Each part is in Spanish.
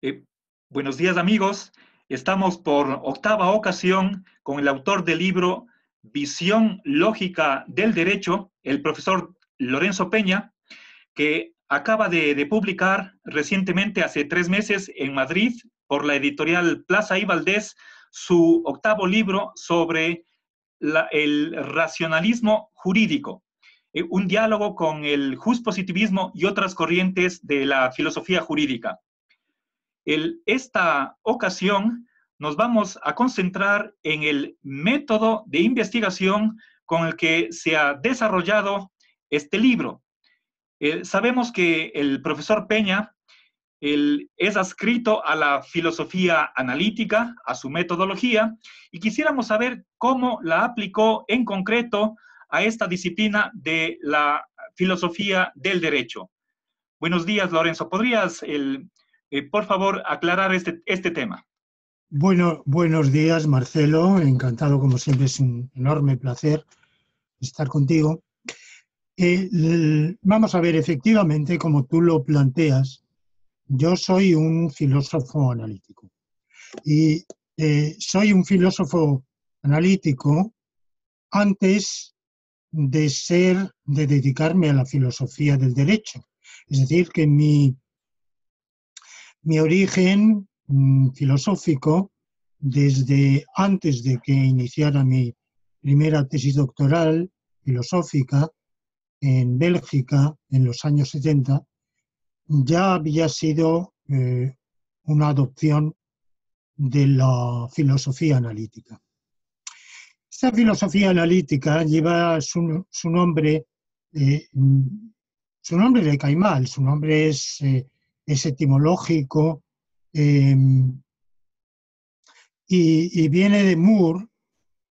Eh, Buenos días, amigos. Estamos por octava ocasión con el autor del libro Visión Lógica del Derecho, el profesor Lorenzo Peña, que acaba de publicar recientemente, hace 3 meses, en Madrid, por la editorial Plaza y Valdés, su octavo libro sobre el racionalismo jurídico, un diálogo con el justpositivismo y otras corrientes de la filosofía jurídica. Esta ocasión nos vamos a concentrar en el método de investigación con el que se ha desarrollado este libro. Sabemos que el profesor Peña es adscrito a la filosofía analítica, a su metodología, y quisiéramos saber cómo la aplicó en concreto a esta disciplina de la filosofía del derecho. Buenos días, Lorenzo. ¿Podrías, por favor, aclarar este tema? Bueno, buenos días, Marcelo. Encantado, como siempre, es un enorme placer estar contigo. Vamos a ver, efectivamente, como tú lo planteas, yo soy un filósofo analítico. Y soy un filósofo analítico antes de dedicarme a la filosofía del derecho. Es decir, que mi origen filosófico, desde antes de que iniciara mi primera tesis doctoral filosófica en Bélgica en los años 70, ya había sido una adopción de la filosofía analítica. Esta filosofía analítica lleva su nombre, su nombre le cae mal, su nombre es etimológico, y viene de Moore,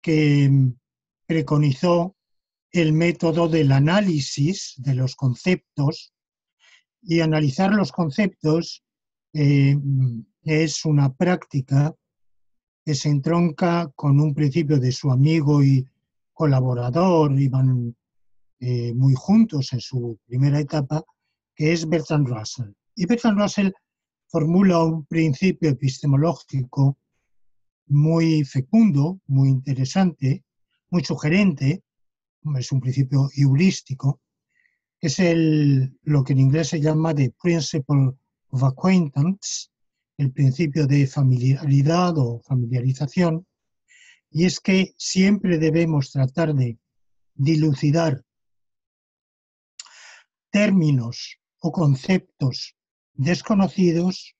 que preconizó el método del análisis de los conceptos, y analizar los conceptos es una práctica que se entronca con un principio de su amigo y colaborador, iban muy juntos en su primera etapa, que es Bertrand Russell. Y Bertrand Russell formula un principio epistemológico muy fecundo, muy interesante, muy sugerente, es un principio heurístico, es lo que en inglés se llama the principle of acquaintance, el principio de familiaridad o familiarización, y es que siempre debemos tratar de dilucidar términos o conceptos desconocidos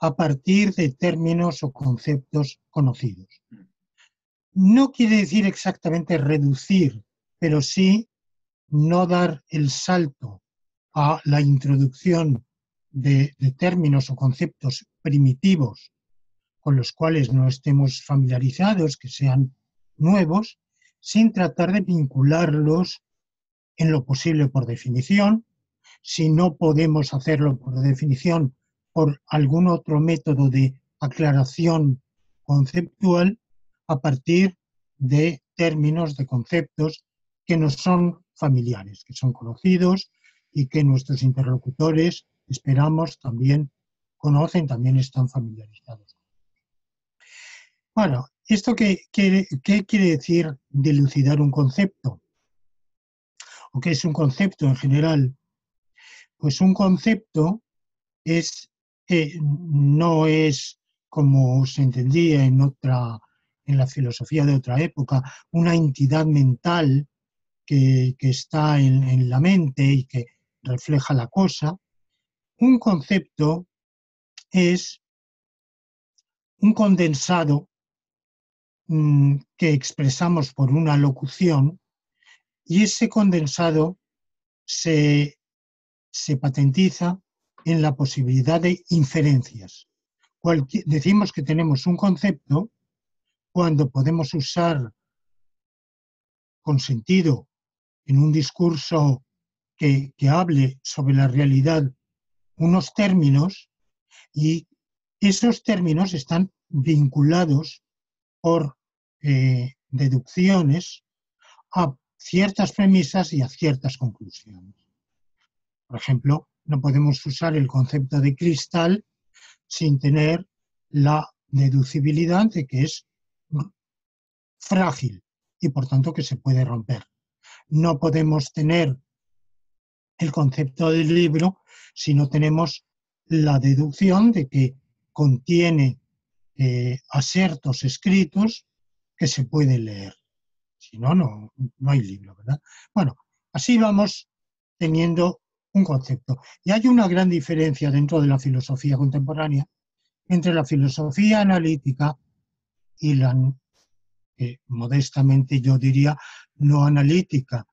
a partir de términos o conceptos conocidos. No quiere decir exactamente reducir, pero sí no dar el salto a la introducción de términos o conceptos primitivos con los cuales no estemos familiarizados, que sean nuevos, sin tratar de vincularlos en lo posible por definición. Si no podemos hacerlo por definición, por algún otro método de aclaración conceptual a partir de términos, de conceptos que nos son familiares, que son conocidos y que nuestros interlocutores, esperamos, también conocen, también están familiarizados. Bueno, ¿esto qué quiere decir dilucidar un concepto? ¿O qué es un concepto en general? Pues un concepto no es, como se entendía en la filosofía de otra época, una entidad mental que está en la mente y que refleja la cosa. Un concepto es un condensado que expresamos por una locución, y ese condensado se patentiza en la posibilidad de inferencias. Decimos que tenemos un concepto cuando podemos usar con sentido en un discurso que hable sobre la realidad unos términos, y esos términos están vinculados por deducciones a ciertas premisas y a ciertas conclusiones. Por ejemplo, no podemos usar el concepto de cristal sin tener la deducibilidad de que es frágil y por tanto que se puede romper. No podemos tener el concepto del libro si no tenemos la deducción de que contiene asertos escritos que se pueden leer. Si no, no hay libro, ¿verdad? Bueno, así vamos teniendo un concepto. Y hay una gran diferencia dentro de la filosofía contemporánea entre la filosofía analítica y la, modestamente yo diría, no analítica,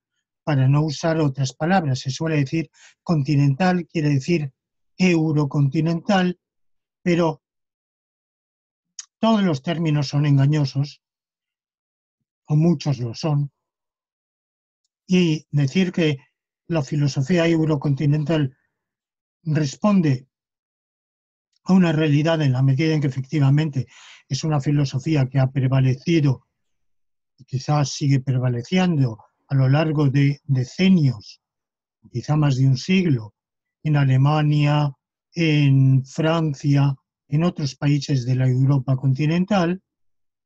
para no usar otras palabras. Se suele decir continental, quiere decir eurocontinental, pero todos los términos son engañosos, o muchos lo son, y decir que la filosofía eurocontinental responde a una realidad en la medida en que efectivamente es una filosofía que ha prevalecido y quizás sigue prevaleciendo a lo largo de decenios, quizá más de un siglo, en Alemania, en Francia, en otros países de la Europa continental,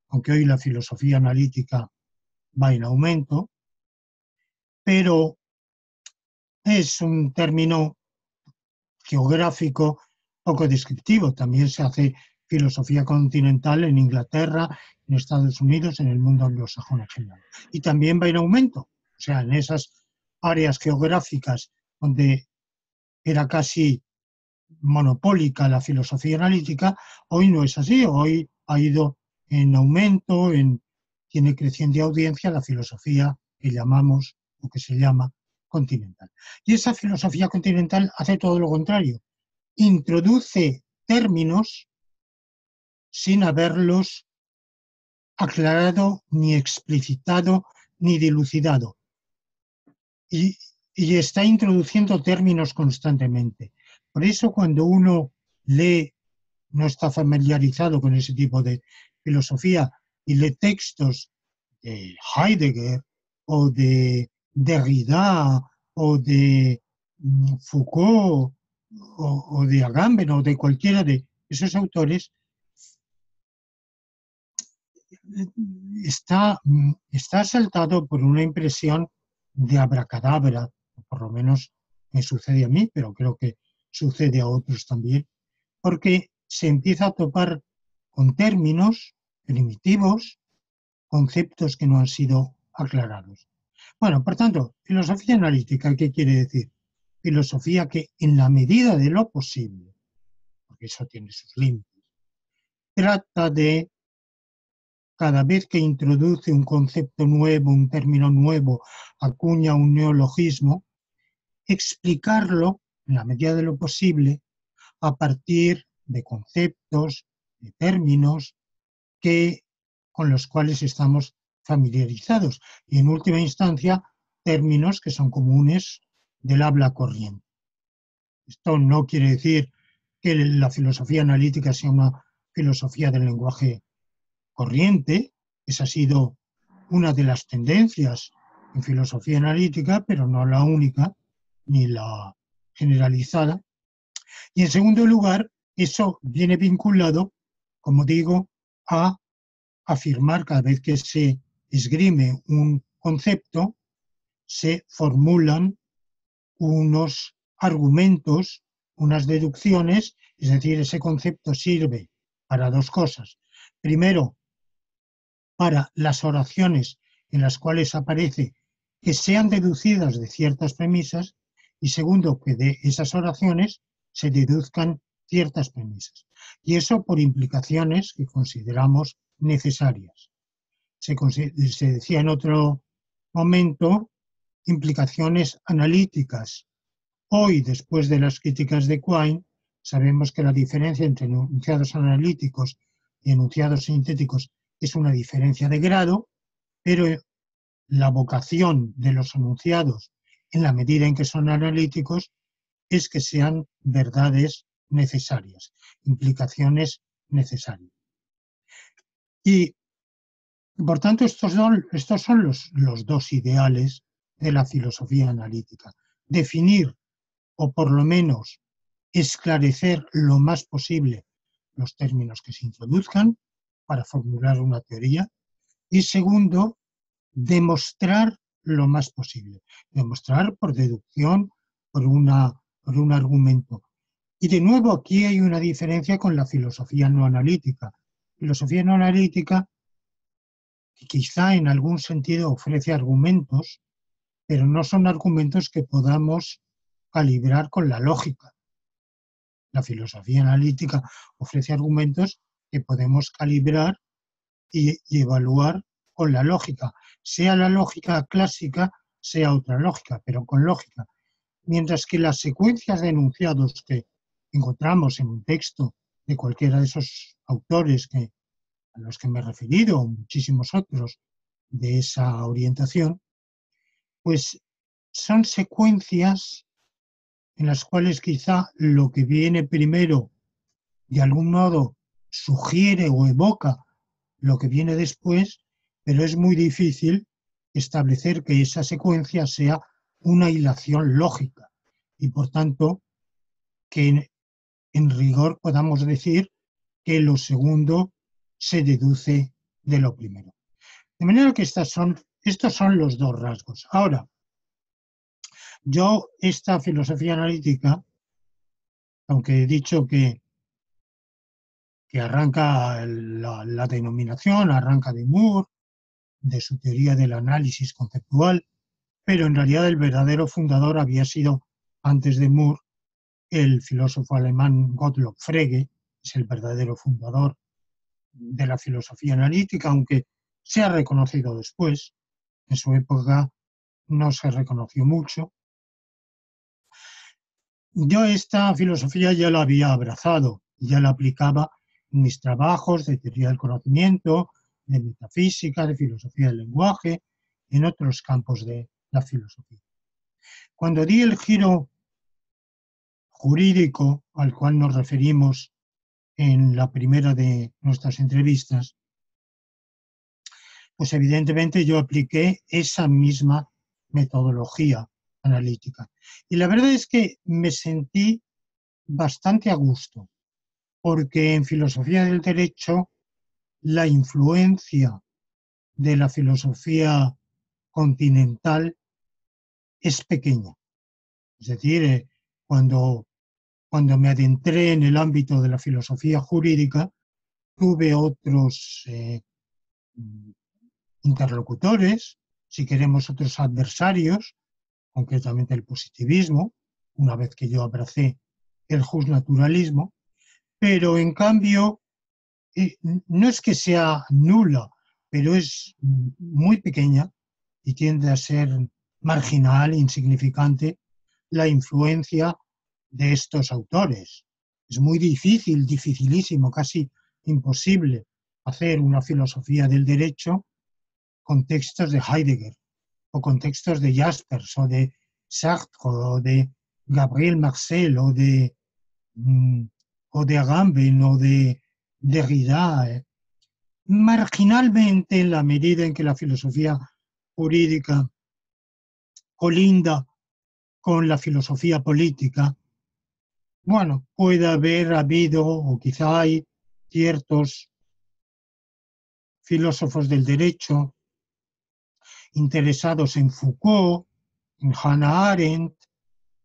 aunque hoy la filosofía analítica va en aumento, pero es un término geográfico poco descriptivo. También se hace filosofía continental en Inglaterra, en Estados Unidos, en el mundo anglosajón en general. Y también va en aumento. O sea, en esas áreas geográficas donde era casi monopólica la filosofía analítica, hoy no es así. Hoy ha ido en aumento, tiene creciente audiencia la filosofía que llamamos o que se llama continental. Y esa filosofía continental hace todo lo contrario. Introduce términos sin haberlos aclarado, ni explicitado, ni dilucidado. Y está introduciendo términos constantemente. Por eso cuando uno lee, no está familiarizado con ese tipo de filosofía, y lee textos de Heidegger o de Derrida o de Foucault o de Agamben o de cualquiera de esos autores, está asaltado por una impresión de abracadabra, por lo menos me sucede a mí, pero creo que sucede a otros también, porque se empieza a topar con términos primitivos, conceptos que no han sido aclarados. Bueno, por tanto, filosofía analítica, ¿qué quiere decir? Filosofía que en la medida de lo posible, porque eso tiene sus límites, trata de, cada vez que introduce un concepto nuevo, un término nuevo, acuña un neologismo, explicarlo en la medida de lo posible a partir de conceptos, de términos con los cuales estamos familiarizados y en última instancia términos que son comunes del habla corriente. Esto no quiere decir que la filosofía analítica sea una filosofía del lenguaje corriente. Esa ha sido una de las tendencias en filosofía analítica, pero no la única ni la generalizada. Y en segundo lugar, eso viene vinculado, como digo, a afirmar cada vez que se esgrime un concepto, se formulan unos argumentos, unas deducciones, es decir, ese concepto sirve para dos cosas. Primero, para las oraciones en las cuales aparece que sean deducidas de ciertas premisas, y segundo, que de esas oraciones se deduzcan ciertas premisas. Y eso por implicaciones que consideramos necesarias. Se decía en otro momento implicaciones analíticas. Hoy, después de las críticas de Quine, sabemos que la diferencia entre enunciados analíticos y enunciados sintéticos es una diferencia de grado, pero la vocación de los enunciados, en la medida en que son analíticos, es que sean verdades necesarias, implicaciones necesarias. Y, por tanto, estos son los dos ideales de la filosofía analítica. Definir, o por lo menos esclarecer lo más posible, los términos que se introduzcan para formular una teoría. Y segundo, demostrar lo más posible. Demostrar por deducción, por un argumento. Y de nuevo aquí hay una diferencia con la filosofía no analítica. Filosofía no analítica que quizá en algún sentido ofrece argumentos, pero no son argumentos que podamos calibrar con la lógica. La filosofía analítica ofrece argumentos que podemos calibrar y evaluar con la lógica, sea la lógica clásica, sea otra lógica, pero con lógica. Mientras que las secuencias de enunciados que encontramos en un texto de cualquiera de esos autores a los que me he referido, o muchísimos otros de esa orientación, pues son secuencias en las cuales quizá lo que viene primero de algún modo sugiere o evoca lo que viene después, pero es muy difícil establecer que esa secuencia sea una hilación lógica y por tanto que en rigor podamos decir que lo segundo se deduce de lo primero. De manera que estos son los dos rasgos. Ahora, yo esta filosofía analítica, aunque he dicho que arranca la denominación, arranca de Moore, de su teoría del análisis conceptual, pero en realidad el verdadero fundador había sido, antes de Moore, el filósofo alemán Gottlob Frege, es el verdadero fundador de la filosofía analítica, aunque se ha reconocido después. En su época no se reconoció mucho. Yo esta filosofía ya la había abrazado, ya la aplicaba en mis trabajos de teoría del conocimiento, de metafísica, de filosofía del lenguaje, en otros campos de la filosofía. Cuando di el giro jurídico al cual nos referimos en la primera de nuestras entrevistas, pues evidentemente yo apliqué esa misma metodología analítica. Y la verdad es que me sentí bastante a gusto, porque en filosofía del derecho la influencia de la filosofía continental es pequeña. Es decir, cuando me adentré en el ámbito de la filosofía jurídica, tuve otros interlocutores, si queremos otros adversarios, concretamente el positivismo, una vez que yo abracé el justnaturalismo, pero en cambio no es que sea nula, pero es muy pequeña y tiende a ser marginal, insignificante, la influencia de estos autores. Es muy difícil, dificilísimo, casi imposible hacer una filosofía del derecho con textos de Heidegger, o con textos de Jaspers, o de Sartre, o de Gabriel Marcel, o de Agamben, o de Derrida. Marginalmente, en la medida en que la filosofía jurídica colinda con la filosofía política, bueno, puede haber habido, o quizá hay, ciertos filósofos del derecho interesados en Foucault, en Hannah Arendt,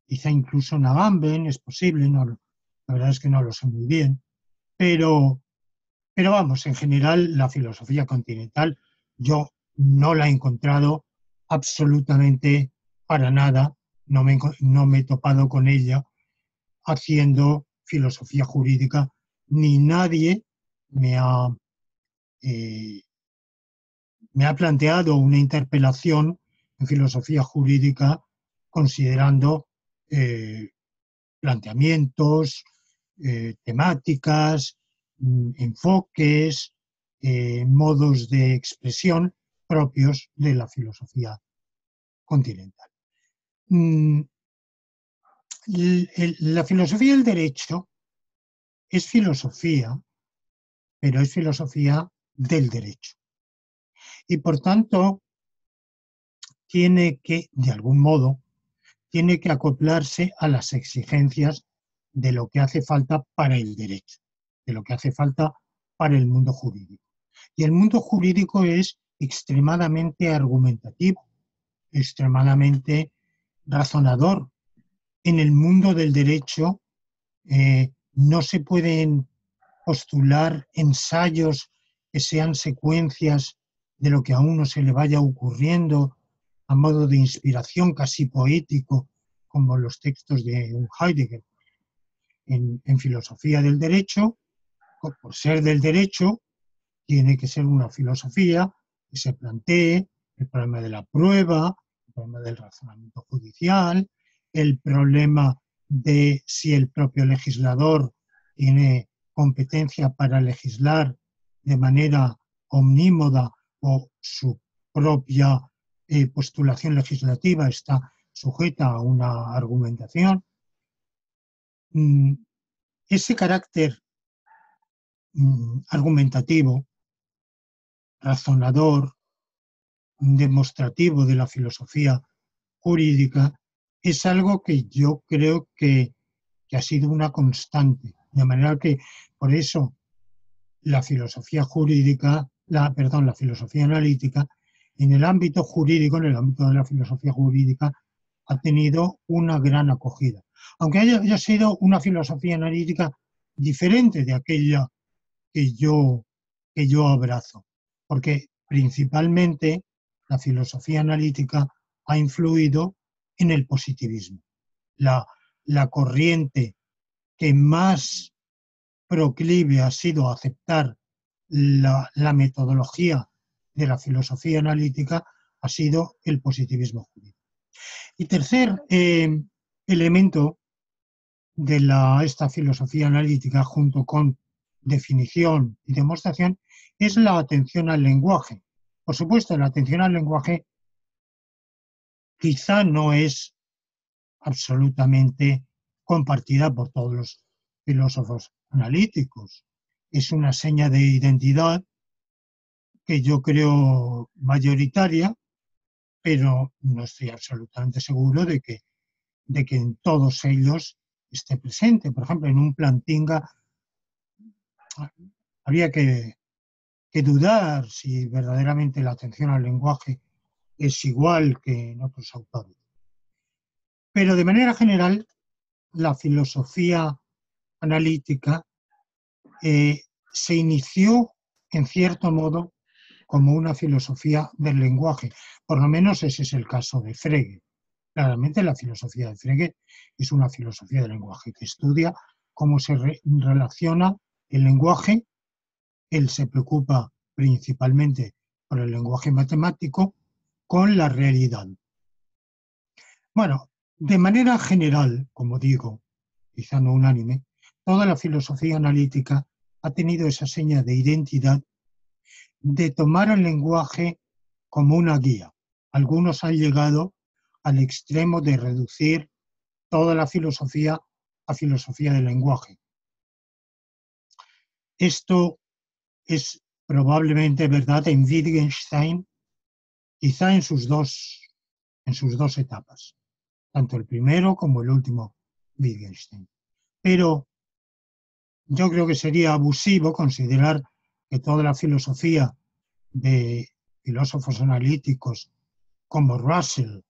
quizá incluso en Agamben, es posible, no, la verdad es que no lo sé muy bien, pero vamos, en general la filosofía continental yo no la he encontrado absolutamente para nada, no me he topado con ella haciendo filosofía jurídica, ni nadie me ha planteado una interpelación en filosofía jurídica considerando planteamientos, temáticas, enfoques, modos de expresión propios de la filosofía continental. La filosofía del derecho es filosofía, pero es filosofía del derecho. Y por tanto, tiene que, de algún modo, tiene que acoplarse a las exigencias de lo que hace falta para el derecho. de lo que hace falta para el mundo jurídico. Y el mundo jurídico es extremadamente argumentativo, extremadamente razonador. En el mundo del derecho no se pueden postular ensayos que sean secuencias de lo que a uno se le vaya ocurriendo a modo de inspiración casi poético, como los textos de Heidegger. En filosofía del derecho, por ser del derecho, tiene que ser una filosofía que se plantee el problema de la prueba, el problema del razonamiento judicial, el problema de si el propio legislador tiene competencia para legislar de manera omnímoda o su propia postulación legislativa está sujeta a una argumentación. Ese carácter argumentativo, razonador, demostrativo de la filosofía jurídica es algo que yo creo que ha sido una constante. De manera que, por eso, la filosofía jurídica, la filosofía analítica, en el ámbito jurídico, en el ámbito de la filosofía jurídica, ha tenido una gran acogida. Aunque haya sido una filosofía analítica diferente de aquella que yo abrazo, porque principalmente la filosofía analítica ha influido en el positivismo. La corriente que más proclive ha sido aceptar la metodología de la filosofía analítica ha sido el positivismo jurídico. Y tercer elemento de esta filosofía analítica, junto con definición y demostración, es la atención al lenguaje. Por supuesto, la atención al lenguaje quizá no es absolutamente compartida por todos los filósofos analíticos. Es una seña de identidad que yo creo mayoritaria, pero no estoy absolutamente seguro de que en todos ellos esté presente. Por ejemplo, en un Plantinga habría que dudar si verdaderamente la atención al lenguaje es igual que en otros autores. Pero de manera general, la filosofía analítica se inició, en cierto modo, como una filosofía del lenguaje. Por lo menos ese es el caso de Frege. Claramente la filosofía de Frege es una filosofía del lenguaje que estudia cómo se relaciona el lenguaje. Él se preocupa principalmente por el lenguaje matemático con la realidad. Bueno, de manera general, como digo, quizá no unánime, toda la filosofía analítica ha tenido esa seña de identidad de tomar el lenguaje como una guía. Algunos han llegado al extremo de reducir toda la filosofía a filosofía del lenguaje. Esto es probablemente verdad en Wittgenstein, quizá en sus dos etapas, tanto el primero como el último Wittgenstein. Pero yo creo que sería abusivo considerar que toda la filosofía de filósofos analíticos como Russell,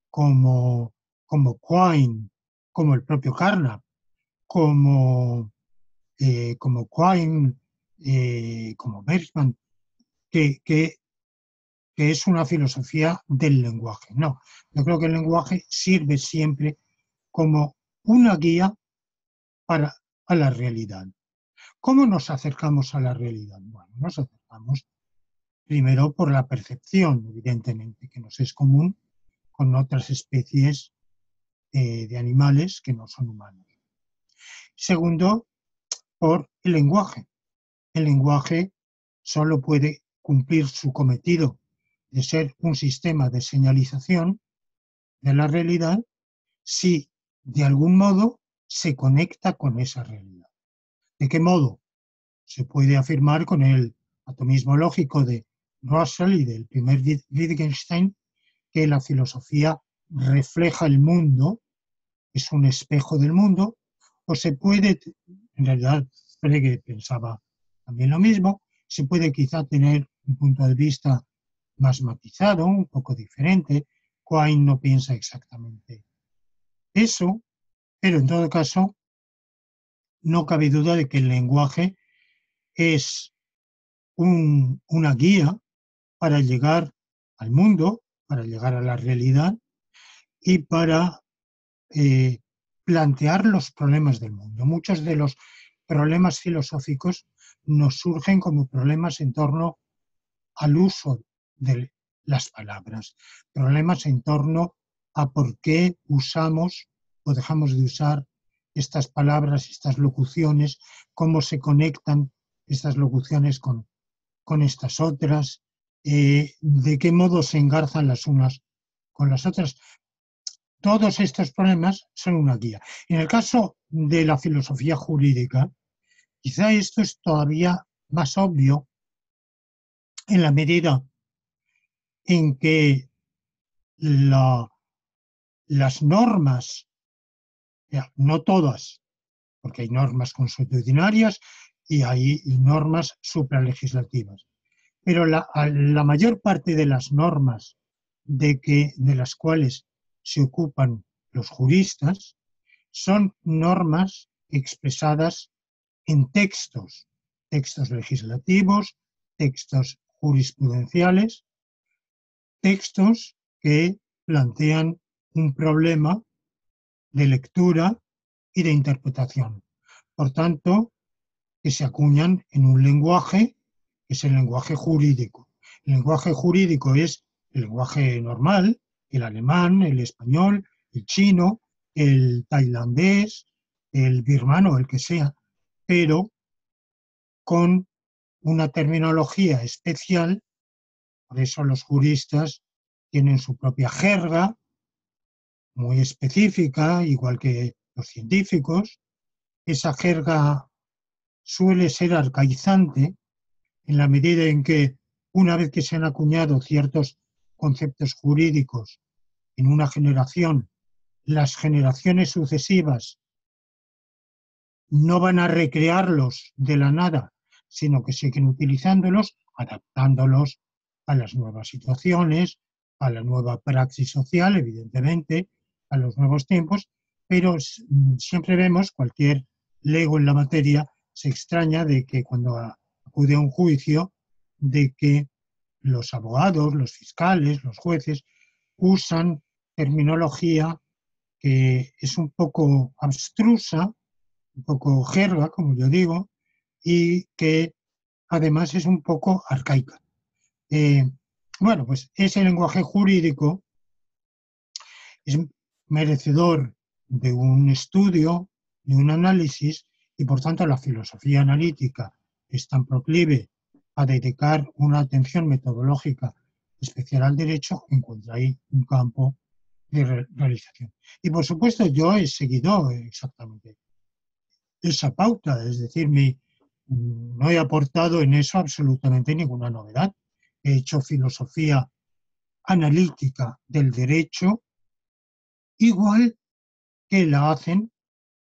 como Quine, como el propio Carnap, como Quine, como Bergman, que es una filosofía del lenguaje. No, yo creo que el lenguaje sirve siempre como una guía a la realidad. ¿Cómo nos acercamos a la realidad? Bueno, nos acercamos primero por la percepción, evidentemente, que nos es común con otras especies de animales que no son humanos. Segundo, por el lenguaje. El lenguaje solo puede cumplir su cometido de ser un sistema de señalización de la realidad si de algún modo se conecta con esa realidad. ¿De qué modo? Se puede afirmar con el atomismo lógico de Russell y del primer Wittgenstein que la filosofía refleja el mundo, es un espejo del mundo, o se puede, en realidad Frege pensaba también lo mismo. Se puede quizá tener un punto de vista más matizado, un poco diferente. Quine no piensa exactamente eso, pero en todo caso no cabe duda de que el lenguaje es una guía para llegar al mundo, para llegar a la realidad y para plantear los problemas del mundo. Muchos de los problemas filosóficos nos surgen como problemas en torno al uso de las palabras, problemas en torno a por qué usamos o dejamos de usar estas palabras, estas locuciones, cómo se conectan estas locuciones con estas otras, de qué modo se engarzan las unas con las otras. Todos estos problemas son una guía. En el caso de la filosofía jurídica, quizá esto es todavía más obvio en la medida en que las normas, no todas, porque hay normas consuetudinarias y hay normas supralegislativas, pero la mayor parte de las normas de las cuales se ocupan los juristas son normas expresadas en textos, textos legislativos, textos jurisprudenciales, textos que plantean un problema de lectura y de interpretación. Por tanto, que se acuñan en un lenguaje que es el lenguaje jurídico. El lenguaje jurídico es el lenguaje normal, el alemán, el español, el chino, el tailandés, el birmano, el que sea, pero con una terminología especial. Por eso los juristas tienen su propia jerga, muy específica, igual que los científicos. Esa jerga suele ser arcaizante en la medida en que, una vez que se han acuñado ciertos conceptos jurídicos en una generación, las generaciones sucesivas no van a recrearlos de la nada, sino que siguen utilizándolos, adaptándolos a las nuevas situaciones, a la nueva praxis social, evidentemente, a los nuevos tiempos, pero siempre vemos, cualquier lego en la materia se extraña de que cuando acude a un juicio, de que los abogados, los fiscales, los jueces usan terminología que es un poco abstrusa, un poco jerga, como yo digo, y que además es un poco arcaica. Bueno, pues ese lenguaje jurídico es merecedor de un estudio, de un análisis, y por tanto la filosofía analítica es tan proclive a dedicar una atención metodológica especial al derecho, encuentra ahí un campo de realización. Y por supuesto yo he seguido exactamente esa pauta, es decir, no he aportado en eso absolutamente ninguna novedad. He hecho filosofía analítica del derecho igual que la hacen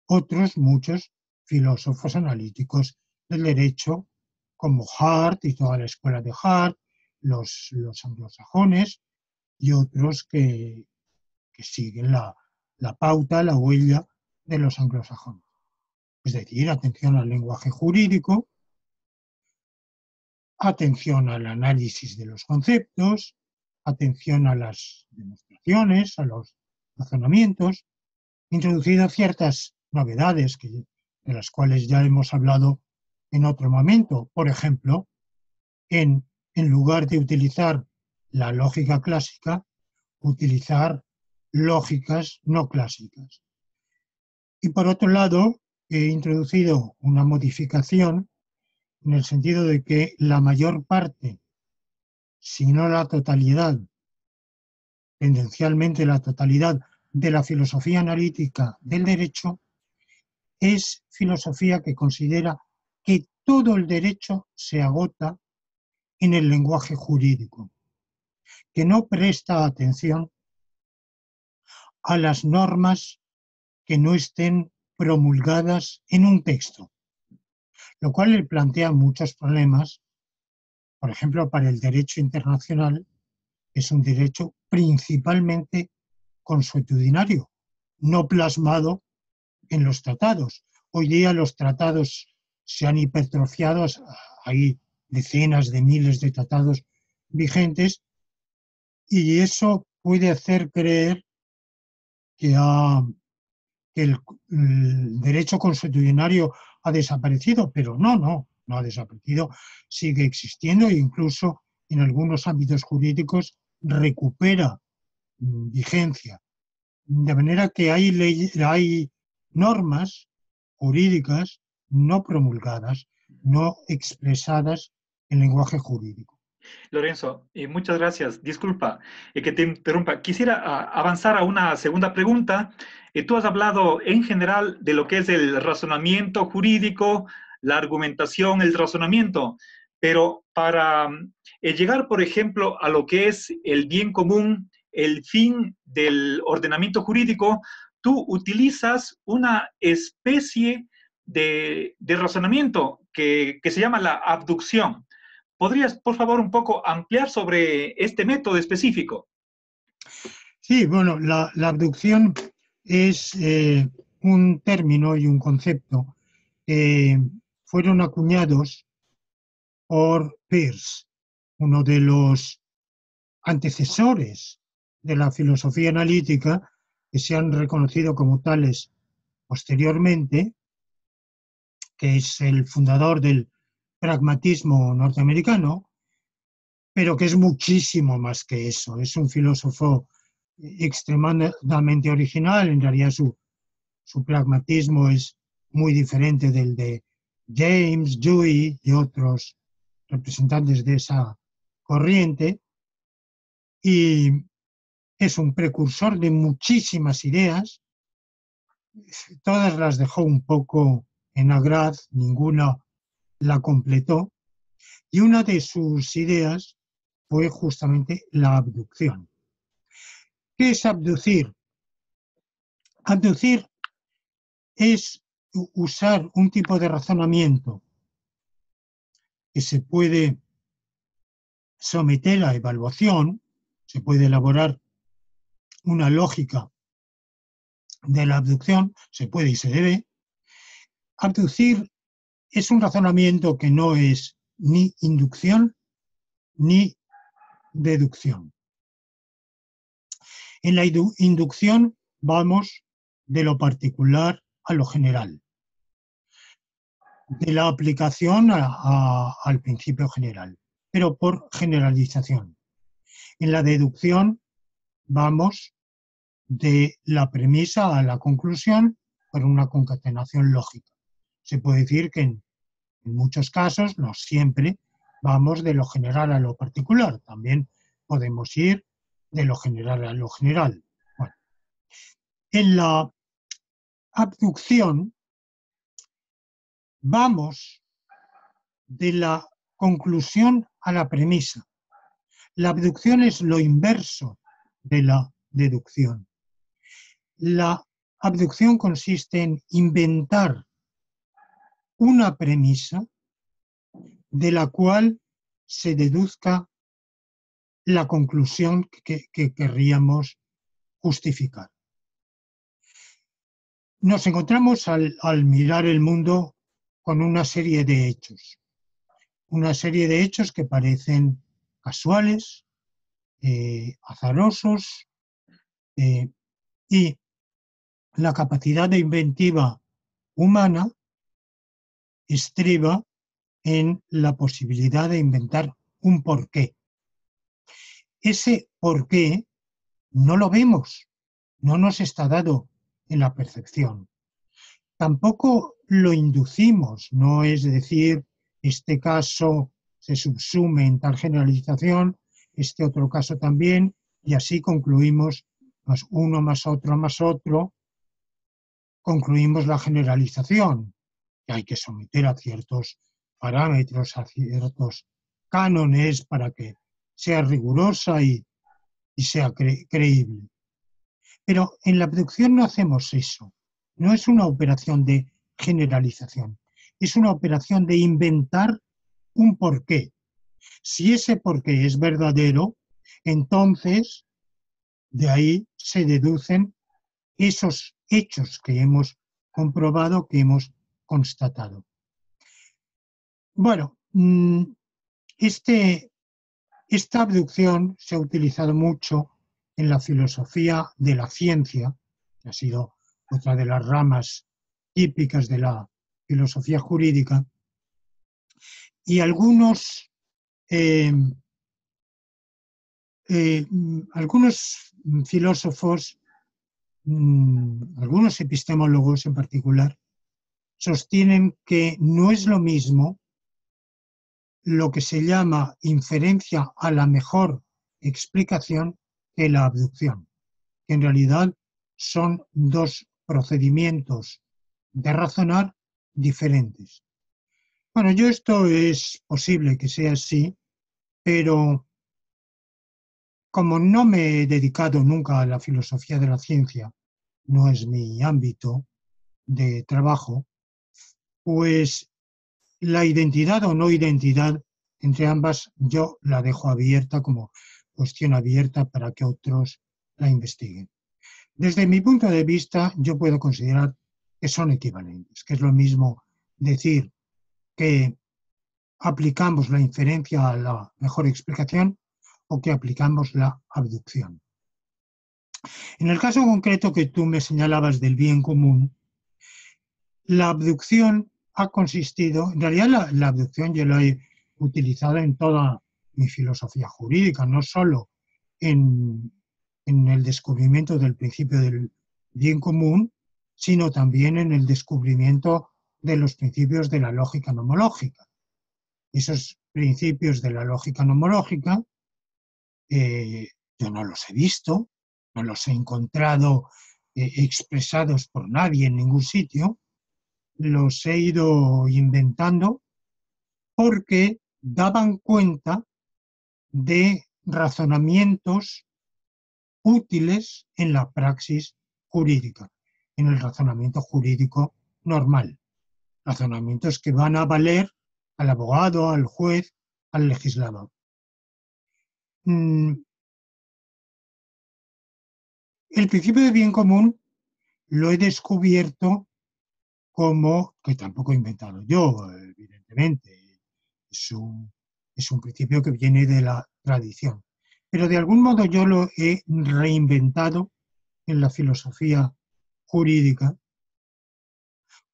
otros muchos filósofos analíticos del derecho, como Hart y toda la escuela de Hart, los anglosajones y otros que siguen la pauta, la huella de los anglosajones. Es decir, atención al lenguaje jurídico, atención al análisis de los conceptos, atención a las demostraciones, a los razonamientos, introducido ciertas novedades de las cuales ya hemos hablado en otro momento. Por ejemplo, en lugar de utilizar la lógica clásica, utilizar lógicas no clásicas. Y por otro lado, he introducido una modificación en el sentido de que la mayor parte, si no la totalidad, tendencialmente la totalidad de la filosofía analítica del derecho, es filosofía que considera que todo el derecho se agota en el lenguaje jurídico, que no presta atención a las normas que no estén promulgadas en un texto. lo cual le plantea muchos problemas, por ejemplo, para el derecho internacional, que es un derecho principalmente consuetudinario, no plasmado en los tratados. Hoy día los tratados se han hipertrofiado, hay decenas de miles de tratados vigentes, y eso puede hacer creer que, que el derecho consuetudinario ha desaparecido, pero no ha desaparecido, sigue existiendo e incluso en algunos ámbitos jurídicos recupera vigencia. De manera que hay normas jurídicas no promulgadas, no expresadas en lenguaje jurídico. Lorenzo, muchas gracias. Disculpa que te interrumpa. Quisiera avanzar a una segunda pregunta. Tú has hablado en general de lo que es el razonamiento jurídico, la argumentación, el razonamiento, pero para llegar, por ejemplo, a lo que es el bien común, el fin del ordenamiento jurídico, tú utilizas una especie de razonamiento que se llama la abducción. ¿Podrías, por favor, un poco ampliar sobre este método específico? Sí, bueno, la abducción es un término y un concepto que fueron acuñados por Peirce, uno de los antecesores de la filosofía analítica, que se han reconocido como tales posteriormente, que es el fundador del pragmatismo norteamericano, pero que es muchísimo más que eso. Es un filósofo extremadamente original. En realidad su pragmatismo es muy diferente del de James, Dewey y otros representantes de esa corriente, y es un precursor de muchísimas ideas. Todas las dejó un poco en agraz, ninguna la completó, y una de sus ideas fue justamente la abducción. ¿Qué es abducir? Abducir es usar un tipo de razonamiento que se puede someter a evaluación, se puede elaborar una lógica de la abducción, se puede y se debe. Abducir es un razonamiento que no es ni inducción ni deducción. En la inducción vamos de lo particular a lo general, de la aplicación al principio general, pero por generalización. En la deducción vamos de la premisa a la conclusión por una concatenación lógica. Se puede decir que en muchos casos, no siempre, vamos de lo general a lo particular. También podemos ir de lo general a lo general. Bueno, en la abducción vamos de la conclusión a la premisa. La abducción es lo inverso de la deducción. La abducción consiste en inventar una premisa de la cual se deduzca la conclusión que querríamos justificar. Nos encontramos al mirar el mundo con una serie de hechos que parecen casuales, azarosos, y la capacidad de inventiva humana estriba en la posibilidad de inventar un porqué. Ese porqué no lo vemos, no nos está dado en la percepción. Tampoco lo inducimos, no es decir, este caso se subsume en tal generalización, este otro caso también, y así concluimos más uno más otro, concluimos la generalización, que hay que someter a ciertos parámetros, a ciertos cánones para que sea rigurosa y sea creíble. Pero en la abducción no hacemos eso, no es una operación de generalización. es una operación de inventar un porqué. Si ese porqué es verdadero, entonces de ahí se deducen esos hechos que hemos comprobado, que hemos constatado. Bueno, esta abducción se ha utilizado mucho en la filosofía de la ciencia, que ha sido otra de las ramas típicas de la filosofía jurídica, y algunos filósofos, algunos epistemólogos en particular, sostienen que no es lo mismo lo que se llama inferencia a la mejor explicación que la abducción, que en realidad son dos procedimientos de razonar diferentes. Bueno, esto es posible que sea así, pero como no me he dedicado nunca a la filosofía de la ciencia, no es mi ámbito de trabajo, pues la identidad o no identidad entre ambas yo la dejo abierta como cuestión abierta para que otros la investiguen. Desde mi punto de vista, yo puedo considerar que son equivalentes, que es lo mismo decir que aplicamos la inferencia a la mejor explicación o que aplicamos la abducción. En el caso concreto que tú me señalabas del bien común, la abducción ha consistido, en realidad la abducción yo la he utilizado en toda mi filosofía jurídica, no solo en el descubrimiento del principio del bien común, sino también en el descubrimiento de los principios de la lógica nomológica. Esos principios de la lógica nomológica yo no los he visto, no los he encontrado expresados por nadie en ningún sitio, los he ido inventando porque daban cuenta de razonamientos útiles en la praxis jurídica, en el razonamiento jurídico normal. Razonamientos que van a valer al abogado, al juez, al legislador. El principio de bien común lo he descubierto como, que tampoco he inventado yo, evidentemente, es un principio que viene de la tradición, pero de algún modo yo lo he reinventado en la filosofía jurídica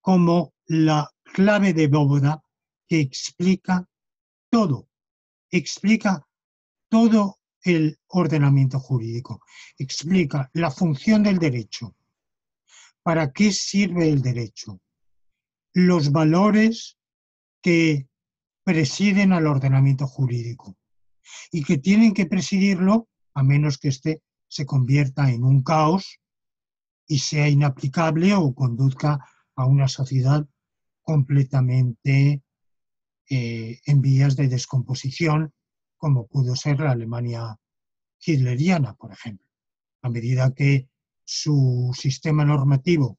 como la clave de bóveda que explica todo el ordenamiento jurídico, explica la función del derecho, para qué sirve el derecho, los valores que presiden al ordenamiento jurídico y que tienen que presidirlo a menos que éste se convierta en un caos y sea inaplicable o conduzca a una sociedad completamente en vías de descomposición, como pudo ser la Alemania hitleriana, por ejemplo. A medida que su sistema normativo,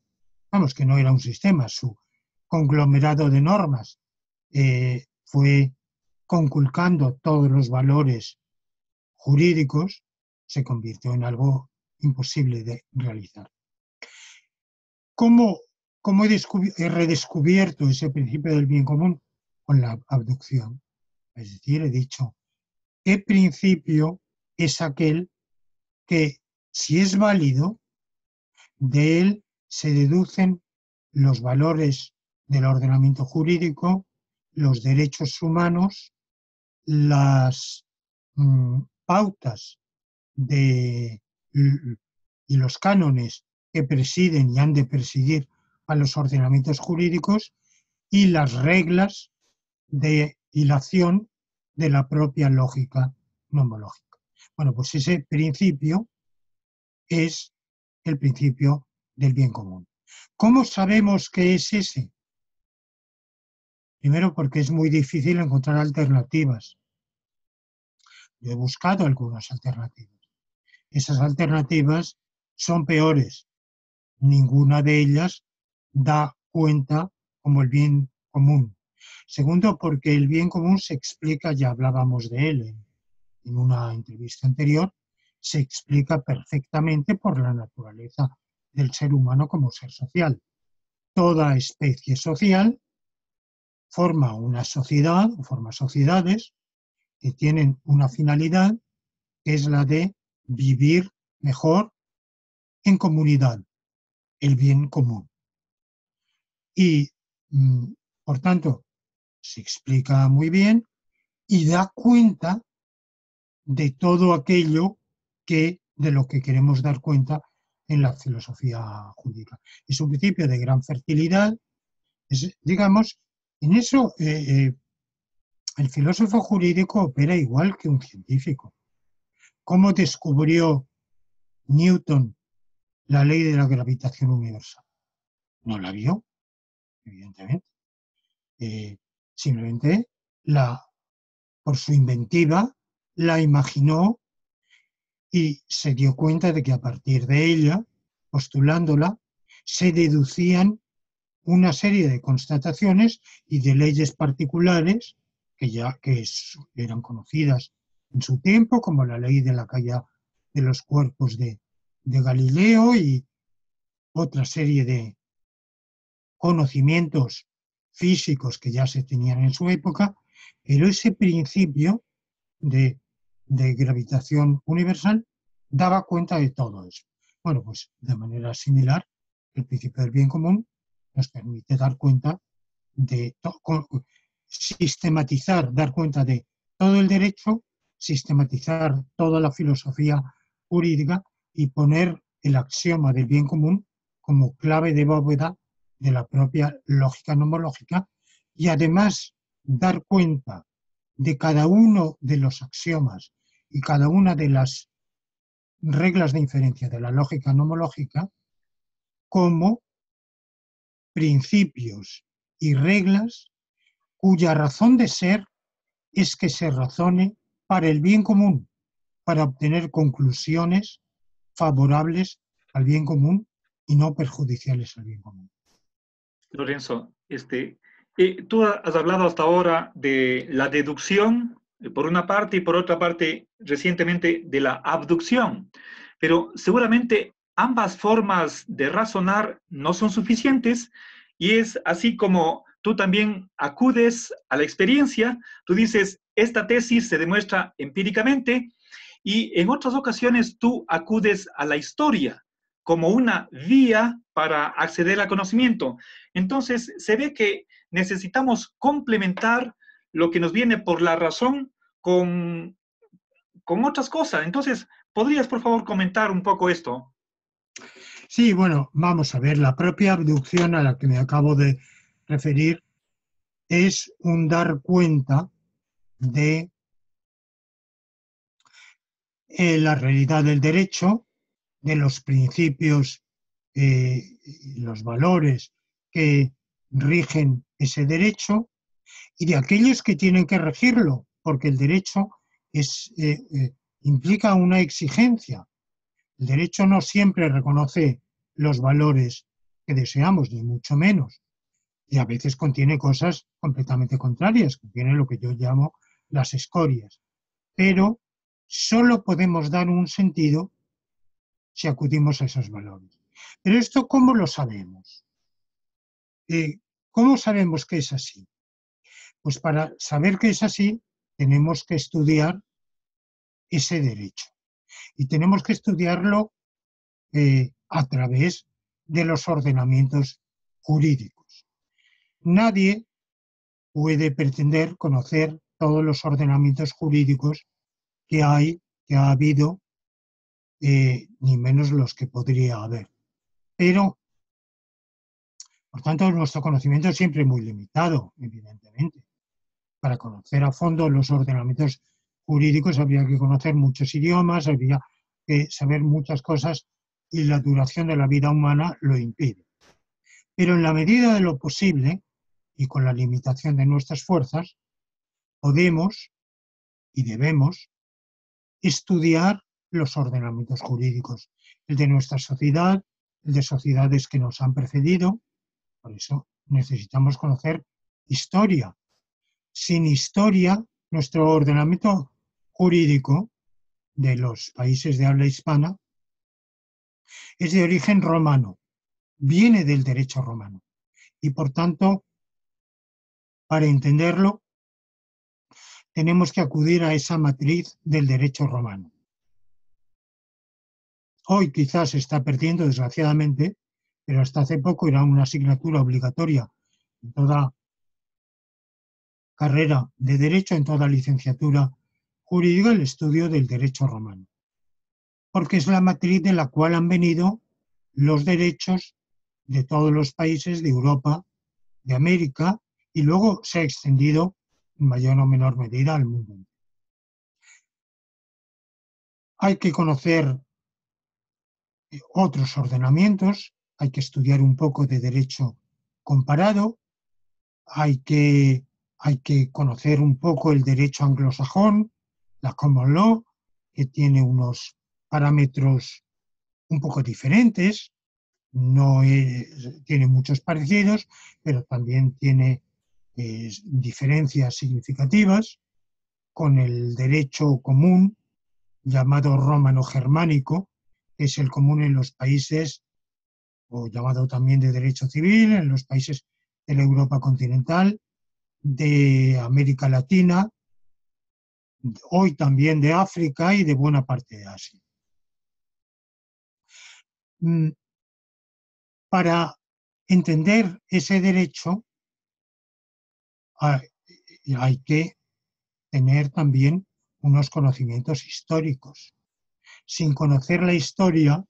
vamos, que no era un sistema, su conglomerado de normas fue conculcando todos los valores jurídicos, se convirtió en algo imposible de realizar. ¿Cómo he redescubierto ese principio del bien común? Con la abducción. Es decir, he dicho, ¿qué principio es aquel que, si es válido, de él se deducen los valores del ordenamiento jurídico, los derechos humanos, las pautas y los cánones que presiden y han de presidir a los ordenamientos jurídicos y las reglas de hilación de la propia lógica nomológica. Bueno, pues ese principio es el principio del bien común. ¿Cómo sabemos que es ese? Primero, porque es muy difícil encontrar alternativas. Yo he buscado algunas alternativas. Esas alternativas son peores. Ninguna de ellas da cuenta, como el bien común. Segundo, porque el bien común se explica, ya hablábamos de él en una entrevista anterior, se explica perfectamente por la naturaleza del ser humano como ser social. Toda especie social forma una sociedad o forma sociedades que tienen una finalidad, que es la de vivir mejor en comunidad, el bien común. Y, por tanto, se explica muy bien y da cuenta de todo aquello de lo que queremos dar cuenta en la filosofía jurídica. Es un principio de gran fertilidad. Digamos, en eso el filósofo jurídico opera igual que un científico. ¿Cómo descubrió Newton la ley de la gravitación universal? No la vio, evidentemente. Simplemente por su inventiva la imaginó y se dio cuenta de que a partir de ella, postulándola, se deducían una serie de constataciones y de leyes particulares que eran conocidas en su tiempo, como la ley de la caída de los cuerpos de Galileo y otra serie de conocimientos físicos que ya se tenían en su época, pero ese principio de gravitación universal daba cuenta de todo eso. Bueno, pues de manera similar, el principio del bien común nos permite dar cuenta sistematizar, dar cuenta de todo el derecho, sistematizar toda la filosofía jurídica y poner el axioma del bien común como clave de bóveda de la propia lógica nomológica y además dar cuenta de cada uno de los axiomas y cada una de las reglas de inferencia de la lógica nomológica como principios y reglas cuya razón de ser es que se razone para el bien común, para obtener conclusiones favorables al bien común y no perjudiciales al bien común. Lorenzo, tú has hablado hasta ahora de la deducción, por una parte, y por otra parte, recientemente, de la abducción. Pero seguramente ambas formas de razonar no son suficientes y es así como tú también acudes a la experiencia, tú dices, esta tesis se demuestra empíricamente y en otras ocasiones tú acudes a la historia como una vía para acceder al conocimiento. Entonces, se ve que necesitamos complementar lo que nos viene por la razón con otras cosas. Entonces, ¿podrías, por favor, comentar un poco esto? Sí, bueno, vamos a ver, la propia abducción a la que me acabo de referir es un dar cuenta de la realidad del derecho, de los principios, los valores que rigen ese derecho y de aquellos que tienen que regirlo, porque el derecho implica una exigencia. El derecho no siempre reconoce los valores que deseamos, ni mucho menos. Y a veces contiene cosas completamente contrarias, contiene lo que yo llamo las escorias. Pero solo podemos dar un sentido si acudimos a esos valores. Pero esto, ¿cómo lo sabemos? ¿Cómo sabemos que es así? Pues para saber que es así, tenemos que estudiar ese derecho. Y tenemos que estudiarlo a través de los ordenamientos jurídicos. Nadie puede pretender conocer todos los ordenamientos jurídicos que ha habido, ni menos los que podría haber. Pero, por tanto, nuestro conocimiento es siempre muy limitado, evidentemente. Para conocer a fondo los ordenamientos jurídicos habría que conocer muchos idiomas, habría que saber muchas cosas y la duración de la vida humana lo impide. Pero en la medida de lo posible y con la limitación de nuestras fuerzas, podemos y debemos estudiar los ordenamientos jurídicos, el de nuestra sociedad, el de sociedades que nos han precedido. Por eso necesitamos conocer historia. Sin historia, nuestro ordenamiento jurídico de los países de habla hispana es de origen romano, viene del derecho romano. Y por tanto, para entenderlo, tenemos que acudir a esa matriz del derecho romano. Hoy quizás se está perdiendo, desgraciadamente, pero hasta hace poco era una asignatura obligatoria en toda carrera de derecho, en toda licenciatura jurídica, el estudio del derecho romano. Porque es la matriz de la cual han venido los derechos de todos los países de Europa, de América, y luego se ha extendido en mayor o menor medida al mundo. Hay que conocer otros ordenamientos, hay que estudiar un poco de derecho comparado, hay que conocer un poco el derecho anglosajón, la common law, que tiene unos parámetros un poco diferentes, tiene muchos parecidos, pero también tiene diferencias significativas con el derecho común llamado romano-germánico, que es el común en los países, o llamado también de derecho civil, en los países de la Europa continental, de América Latina, hoy también de África y de buena parte de Asia. Para entender ese derecho hay que tener también unos conocimientos históricos. Sin conocer la historia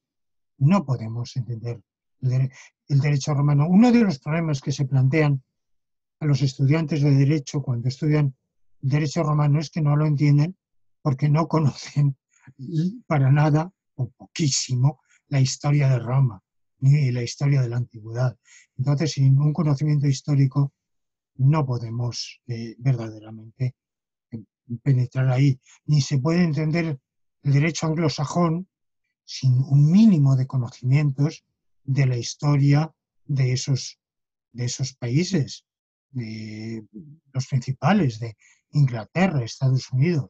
no podemos entender el derecho romano. Uno de los problemas que se plantean a los estudiantes de derecho cuando estudian derecho romano es que no lo entienden porque no conocen para nada o poquísimo la historia de Roma ni la historia de la antigüedad. Entonces, sin un conocimiento histórico no podemos verdaderamente penetrar ahí. Ni se puede entender el derecho anglosajón sin un mínimo de conocimientos de la historia de esos países, de los principales, de Inglaterra, Estados Unidos.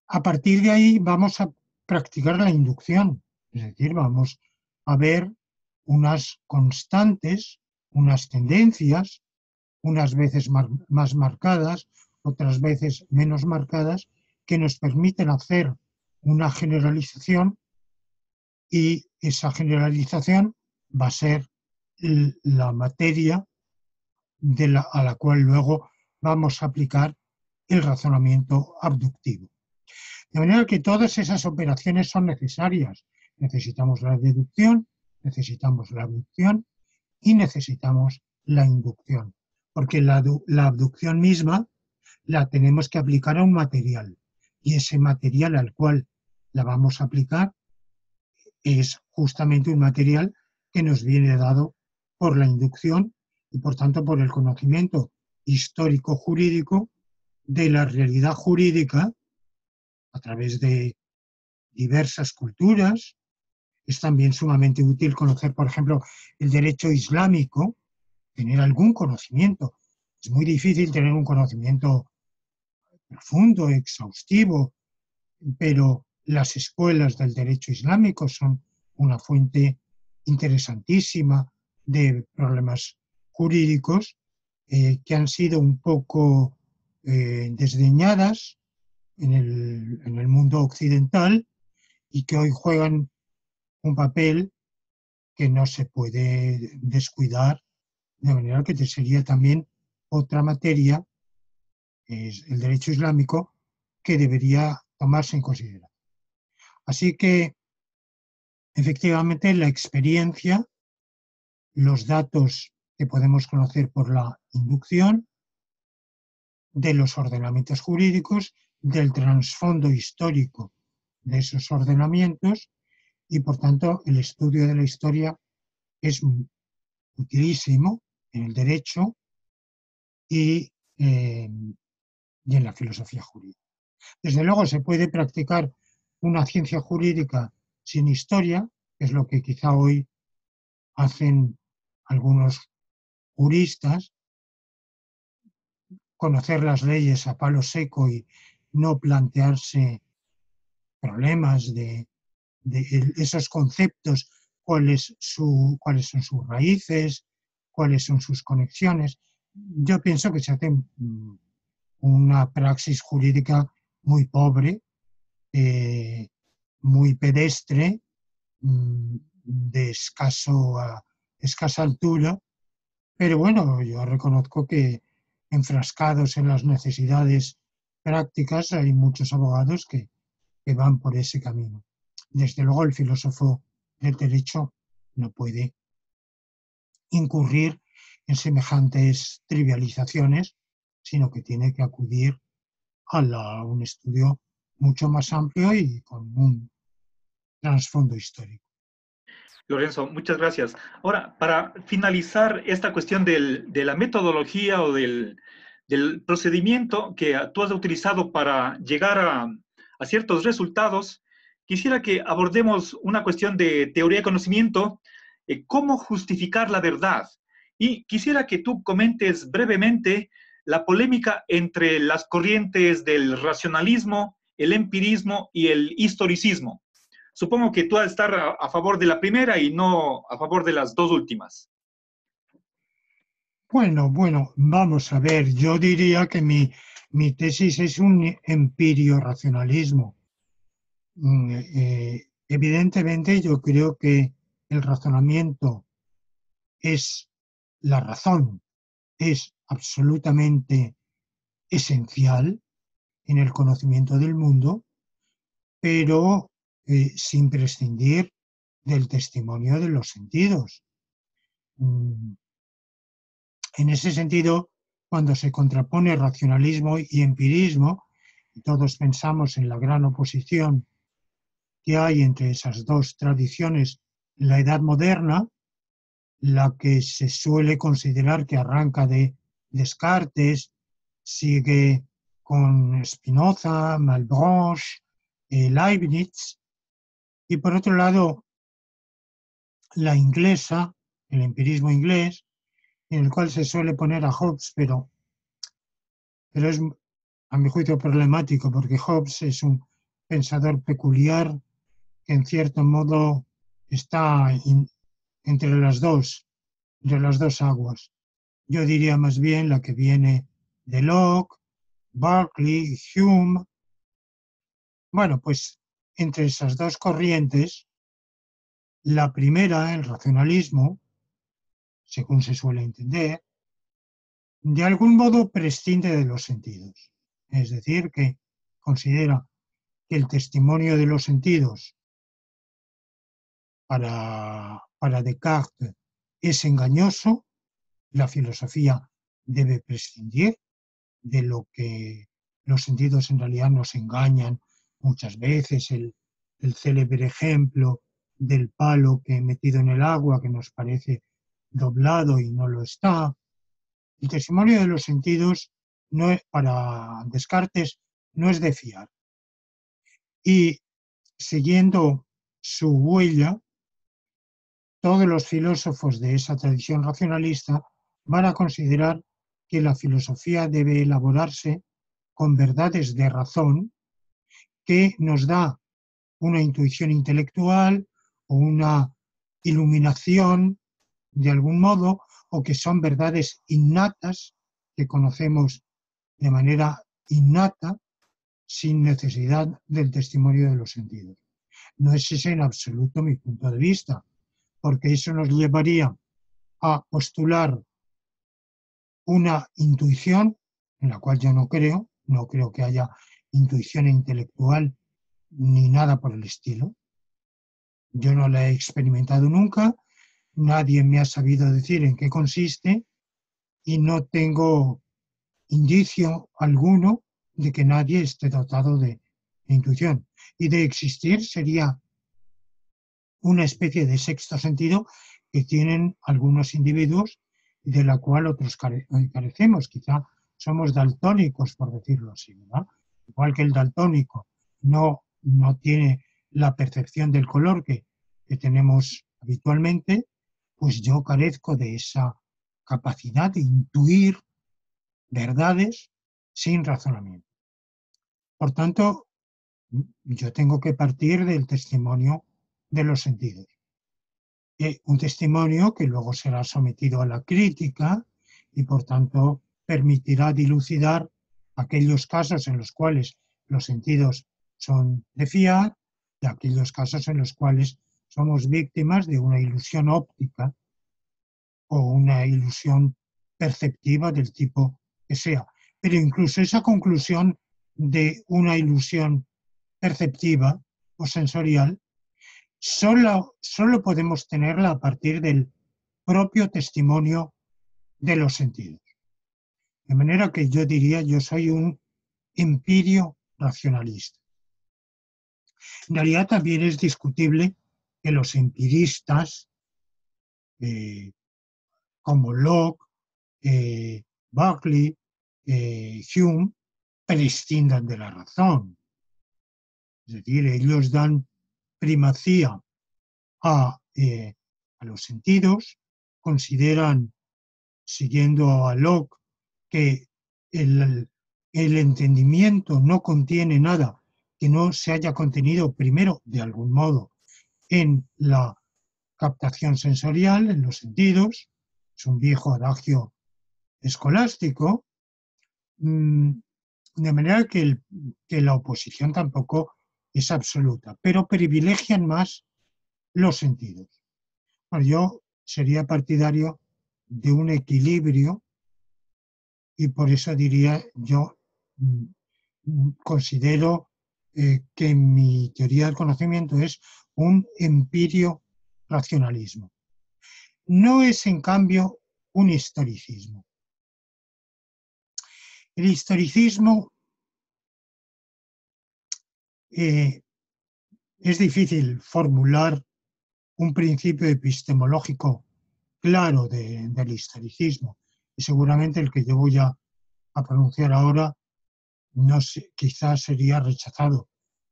A partir de ahí vamos a practicar la inducción, es decir, vamos a ver unas constantes, unas tendencias, unas veces más marcadas, otras veces menos marcadas, que nos permiten hacer una generalización, y esa generalización va a ser la materia a la cual luego vamos a aplicar el razonamiento abductivo. De manera que todas esas operaciones son necesarias. Necesitamos la deducción, necesitamos la abducción y necesitamos la inducción, porque la abducción misma la tenemos que aplicar a un material, y ese material al cual la vamos a aplicar es justamente un material que nos viene dado por la inducción y por tanto por el conocimiento histórico-jurídico de la realidad jurídica a través de diversas culturas. Es también sumamente útil conocer, por ejemplo, el derecho islámico, tener algún conocimiento. Es muy difícil tener un conocimiento profundo, exhaustivo, pero las escuelas del derecho islámico son una fuente interesantísima de problemas jurídicos que han sido un poco desdeñadas en el mundo occidental y que hoy juegan un papel que no se puede descuidar, de manera que sería también otra materia, es el derecho islámico, que debería tomarse en consideración. Así que, efectivamente, la experiencia, los datos que podemos conocer por la inducción, de los ordenamientos jurídicos, del trasfondo histórico de esos ordenamientos, y por tanto el estudio de la historia es utilísimo en el derecho y en la filosofía jurídica. Desde luego se puede practicar una ciencia jurídica sin historia, que es lo que quizá hoy hacen algunos juristas, conocer las leyes a palo seco y no plantearse problemas de esos conceptos, cuáles son sus raíces, cuáles son sus conexiones. Yo pienso que se hace una praxis jurídica muy pobre, muy pedestre, de escasa altura, pero bueno, yo reconozco que enfrascados en las necesidades prácticas hay muchos abogados que van por ese camino. Desde luego el filósofo del derecho no puede incurrir en semejantes trivializaciones, sino que tiene que acudir a un estudio mucho más amplio y con un trasfondo histórico. Lorenzo, muchas gracias. Ahora, para finalizar esta cuestión de la metodología o del procedimiento que tú has utilizado para llegar a ciertos resultados, quisiera que abordemos una cuestión de teoría de conocimiento, cómo justificar la verdad. Y quisiera que tú comentes brevemente la polémica entre las corrientes del racionalismo, el empirismo y el historicismo. Supongo que tú vas a estar a favor de la primera y no a favor de las dos últimas. Bueno, vamos a ver, yo diría que mi tesis es un empirio-racionalismo. Evidentemente yo creo que el razonamiento es la razón, es absolutamente esencial en el conocimiento del mundo, pero sin prescindir del testimonio de los sentidos. En ese sentido, cuando se contrapone racionalismo y empirismo, y todos pensamos en la gran oposición que hay entre esas dos tradiciones en la Edad Moderna, la que se suele considerar que arranca de Descartes, sigue con Spinoza, Malebranche, Leibniz, y por otro lado, la inglesa, el empirismo inglés, en el cual se suele poner a Hobbes, pero es, a mi juicio, problemático, porque Hobbes es un pensador peculiar que en cierto modo está entre las dos aguas. Yo diría más bien la que viene de Locke, Berkeley, Hume. Bueno, pues entre esas dos corrientes, la primera, el racionalismo, según se suele entender, de algún modo prescinde de los sentidos. Es decir, que considera que el testimonio de los sentidos para Descartes es engañoso, la filosofía debe prescindir de lo que los sentidos en realidad nos engañan muchas veces, el célebre ejemplo del palo que metido en el agua que nos parece doblado y no lo está. El testimonio de los sentidos para Descartes no es de fiar. Y siguiendo su huella, todos los filósofos de esa tradición racionalista van a considerar que la filosofía debe elaborarse con verdades de razón que nos da una intuición intelectual o una iluminación de algún modo, o que son verdades innatas que conocemos de manera innata sin necesidad del testimonio de los sentidos. No es ese en absoluto mi punto de vista, porque eso nos llevaría a postular una intuición, en la cual yo no creo que haya intuición intelectual ni nada por el estilo. Yo no la he experimentado nunca, nadie me ha sabido decir en qué consiste y no tengo indicio alguno de que nadie esté dotado de intuición. Y de existir sería una especie de sexto sentido que tienen algunos individuos y de la cual otros carecemos. Quizá somos daltónicos, por decirlo así, ¿verdad? Igual que el daltónico no tiene la percepción del color que tenemos habitualmente, pues yo carezco de esa capacidad de intuir verdades sin razonamiento. Por tanto, yo tengo que partir del testimonio de los sentidos. Un testimonio que luego será sometido a la crítica y, por tanto, permitirá dilucidar aquellos casos en los cuales los sentidos son de fiar y aquellos casos en los cuales somos víctimas de una ilusión óptica o una ilusión perceptiva del tipo que sea. Pero incluso esa conclusión de una ilusión perceptiva o sensorial solo podemos tenerla a partir del propio testimonio de los sentidos. De manera que yo diría, yo soy un empirio racionalista. En realidad también es discutible que los empiristas, como Locke, Berkeley, Hume, prescindan de la razón. Es decir, ellos dan primacía a los sentidos, consideran, siguiendo a Locke, que el entendimiento no contiene nada que no se haya contenido primero, de algún modo, en la captación sensorial, en los sentidos. Es un viejo adagio escolástico, de manera que la oposición tampoco es absoluta, pero privilegian más los sentidos. Bueno, yo sería partidario de un equilibrio y por eso diría, yo considero que mi teoría del conocimiento es un empirio racionalismo. No es, en cambio, un historicismo. El historicismo es difícil formular un principio epistemológico claro del historicismo, y seguramente el que yo voy a pronunciar ahora no sé, quizás sería rechazado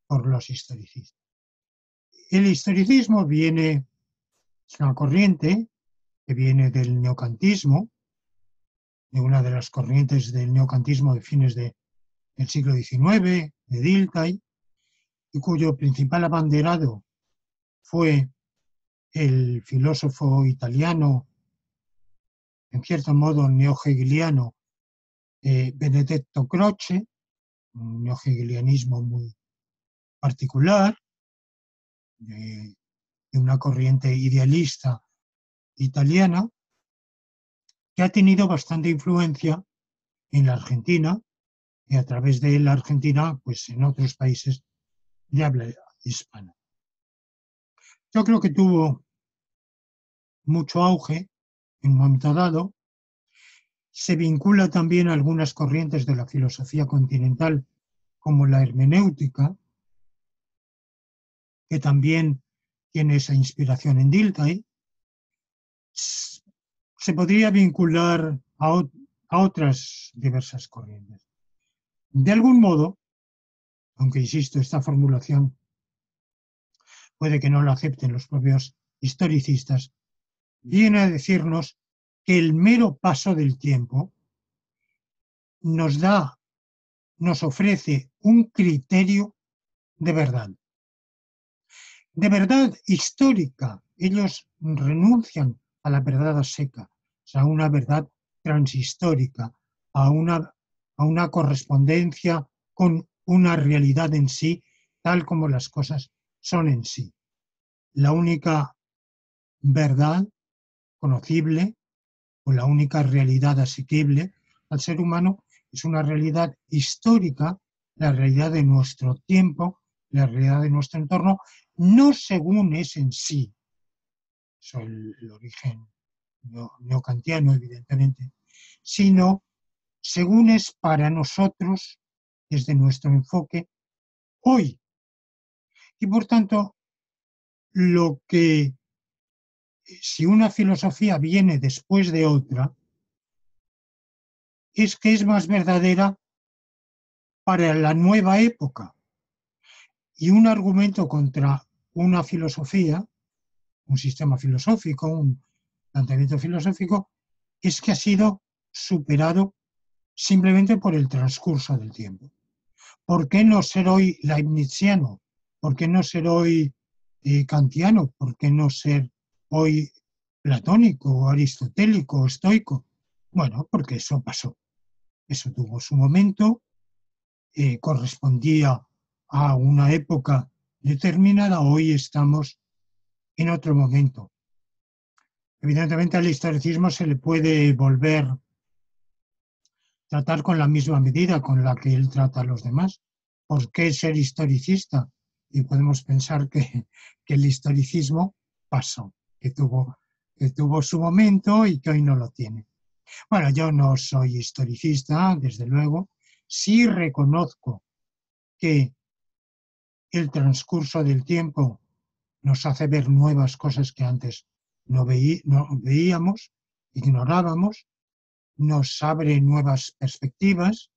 por los historicistas. El historicismo es una corriente que viene del neocantismo, de una de las corrientes del neocantismo de fines del siglo XIX, de Dilthey, y cuyo principal abanderado fue el filósofo italiano, en cierto modo neohegeliano, Benedetto Croce, un neohegelianismo muy particular, de una corriente idealista italiana, que ha tenido bastante influencia en la Argentina y a través de la Argentina, pues en otros países de habla hispana. Yo creo que tuvo mucho auge en un momento dado. Se vincula también a algunas corrientes de la filosofía continental, como la hermenéutica, que también tiene esa inspiración en Dilthey. Se podría vincular a otras diversas corrientes. De algún modo, aunque insisto, esta formulación puede que no la acepten los propios historicistas, viene a decirnos que el mero paso del tiempo nos ofrece un criterio de verdad histórica. Ellos renuncian a la verdad a seca, o sea, a una verdad transhistórica, a una correspondencia con una realidad en sí, tal como las cosas son en sí. La única verdad conocible o la única realidad asequible al ser humano es una realidad histórica, la realidad de nuestro tiempo, la realidad de nuestro entorno, no según es en sí. Eso es el origen neocantiano, evidentemente, sino según es para nosotros, desde nuestro enfoque, hoy. Y por tanto, si una filosofía viene después de otra, es que es más verdadera para la nueva época. Y un argumento contra una filosofía, un sistema filosófico, un planteamiento filosófico, es que ha sido superado simplemente por el transcurso del tiempo. ¿Por qué no ser hoy leibniziano? ¿Por qué no ser hoy kantiano? ¿Por qué no ser hoy platónico, aristotélico, estoico? Bueno, porque eso pasó. Eso tuvo su momento, correspondía a una época determinada, hoy estamos en otro momento. Evidentemente al historicismo se le puede volver a tratar con la misma medida con la que él trata a los demás. ¿Por qué ser historicista? Y podemos pensar que el historicismo pasó, que tuvo su momento y que hoy no lo tiene. Bueno, yo no soy historicista, desde luego. Sí reconozco que el transcurso del tiempo nos hace ver nuevas cosas que antes no veíamos, ignorábamos, nos abre nuevas perspectivas.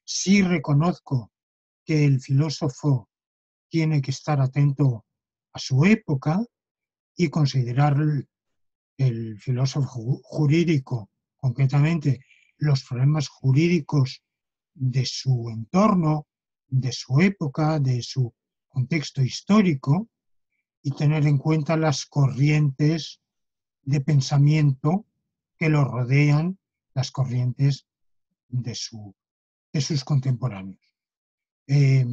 Sí reconozco que el filósofo tiene que estar atento a su época y considerar el filósofo jurídico, concretamente los problemas jurídicos de su entorno, de su época, de su contexto histórico, y tener en cuenta las corrientes de pensamiento que lo rodean, las corrientes de, de sus contemporáneos. Eh,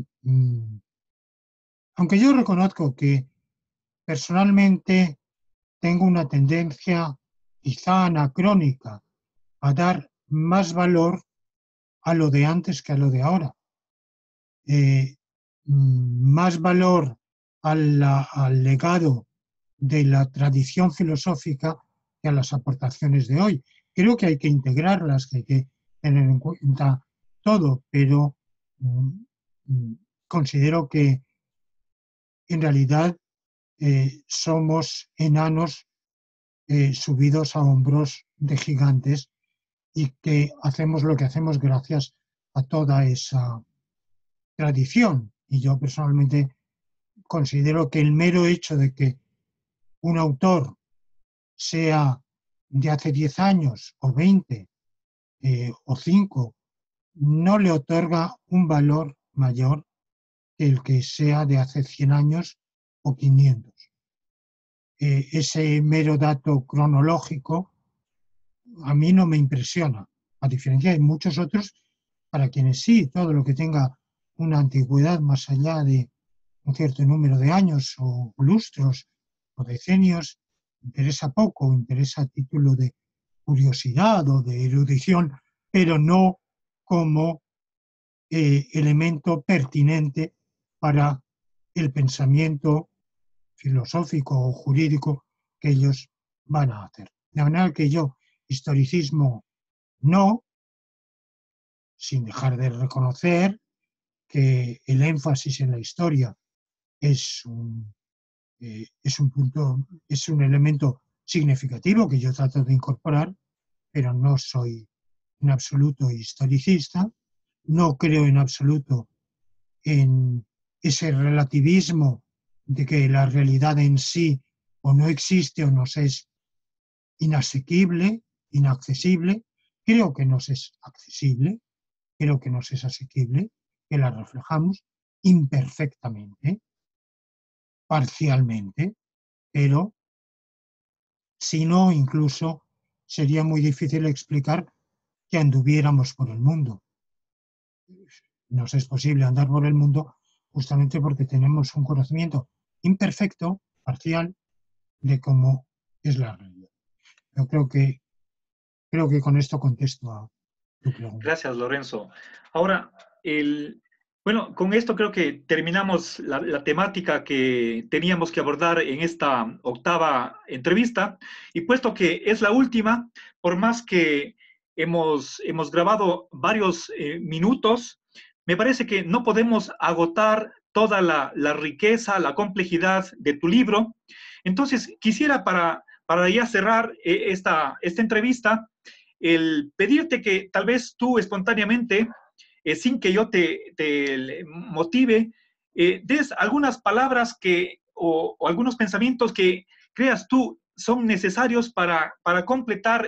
Aunque yo reconozco que personalmente tengo una tendencia quizá anacrónica a dar más valor a lo de antes que a lo de ahora. Más valor al legado de la tradición filosófica que a las aportaciones de hoy. Creo que hay que integrarlas, que hay que tener en cuenta todo, pero considero que en realidad somos enanos subidos a hombros de gigantes y que hacemos lo que hacemos gracias a toda esa tradición. Y yo personalmente considero que el mero hecho de que un autor sea de hace 10 años o 20 o 5, no le otorga un valor mayor que el que sea de hace 100 años o 500. Ese mero dato cronológico a mí no me impresiona, a diferencia de muchos otros para quienes sí, todo lo que tenga una antigüedad más allá de un cierto número de años o lustros o decenios, interesa poco, interesa a título de curiosidad o de erudición, pero no como elemento pertinente para el pensamiento filosófico o jurídico que ellos van a hacer. De manera que yo, historicismo no, sin dejar de reconocer que el énfasis en la historia es un punto, es un elemento significativo que yo trato de incorporar, pero no soy en absoluto historicista, no creo en absoluto en ese relativismo de que la realidad en sí o no existe o nos es inasequible, inaccesible. Creo que nos es accesible, creo que nos es asequible, que la reflejamos imperfectamente, parcialmente, pero si no, incluso sería muy difícil explicar que anduviéramos por el mundo. Nos es posible andar por el mundo justamente porque tenemos un conocimiento imperfecto, parcial, de cómo es la realidad. Yo creo que con esto contesto a tu pregunta. Gracias, Lorenzo. Ahora, bueno, con esto creo que terminamos la temática que teníamos que abordar en esta octava entrevista. Y puesto que es la última, por más que hemos grabado varios minutos, me parece que no podemos agotar toda la riqueza, la complejidad de tu libro. Entonces, quisiera para ya cerrar esta entrevista, el pedirte que tal vez tú espontáneamente, sin que yo te motive, des algunas palabras o algunos pensamientos que creas tú son necesarios para completar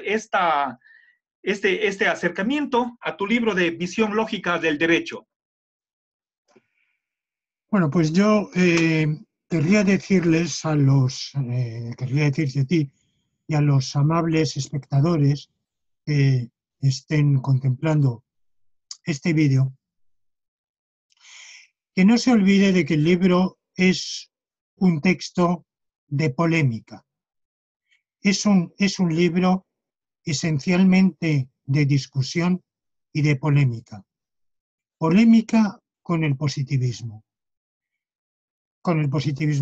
este acercamiento a tu libro de Visión Lógica del Derecho? Bueno, pues yo querría decirles querría decirte a ti y a los amables espectadores que estén contemplando este vídeo, que no se olvide de que el libro es un texto de polémica. Es un libro esencialmente de discusión y de polémica. Polémica con el positivismo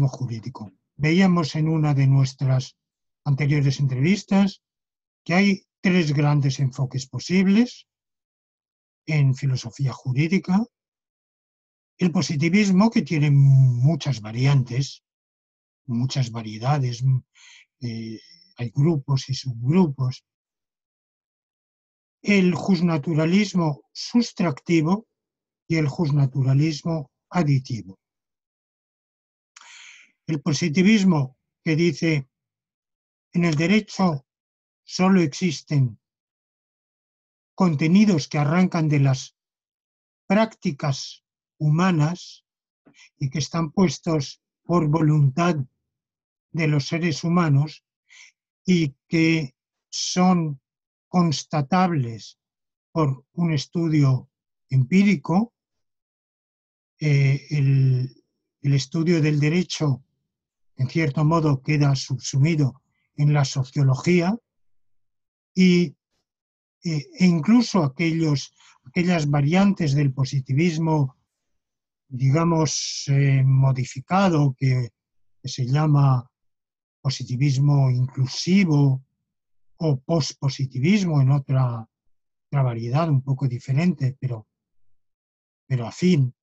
jurídico. Veíamos en una de nuestras anteriores entrevistas que hay tres grandes enfoques posibles en filosofía jurídica. El positivismo, que tiene muchas variantes, muchas variedades, hay grupos y subgrupos. El justnaturalismo sustractivo y el justnaturalismo aditivo. El positivismo, que dice en el derecho solo existen contenidos que arrancan de las prácticas humanas y que están puestos por voluntad de los seres humanos y que son constatables por un estudio empírico. El estudio del derecho, en cierto modo, queda subsumido en la sociología e incluso aquellas variantes del positivismo, digamos, modificado, que se llama positivismo inclusivo o pospositivismo, en otra variedad un poco diferente, pero afín,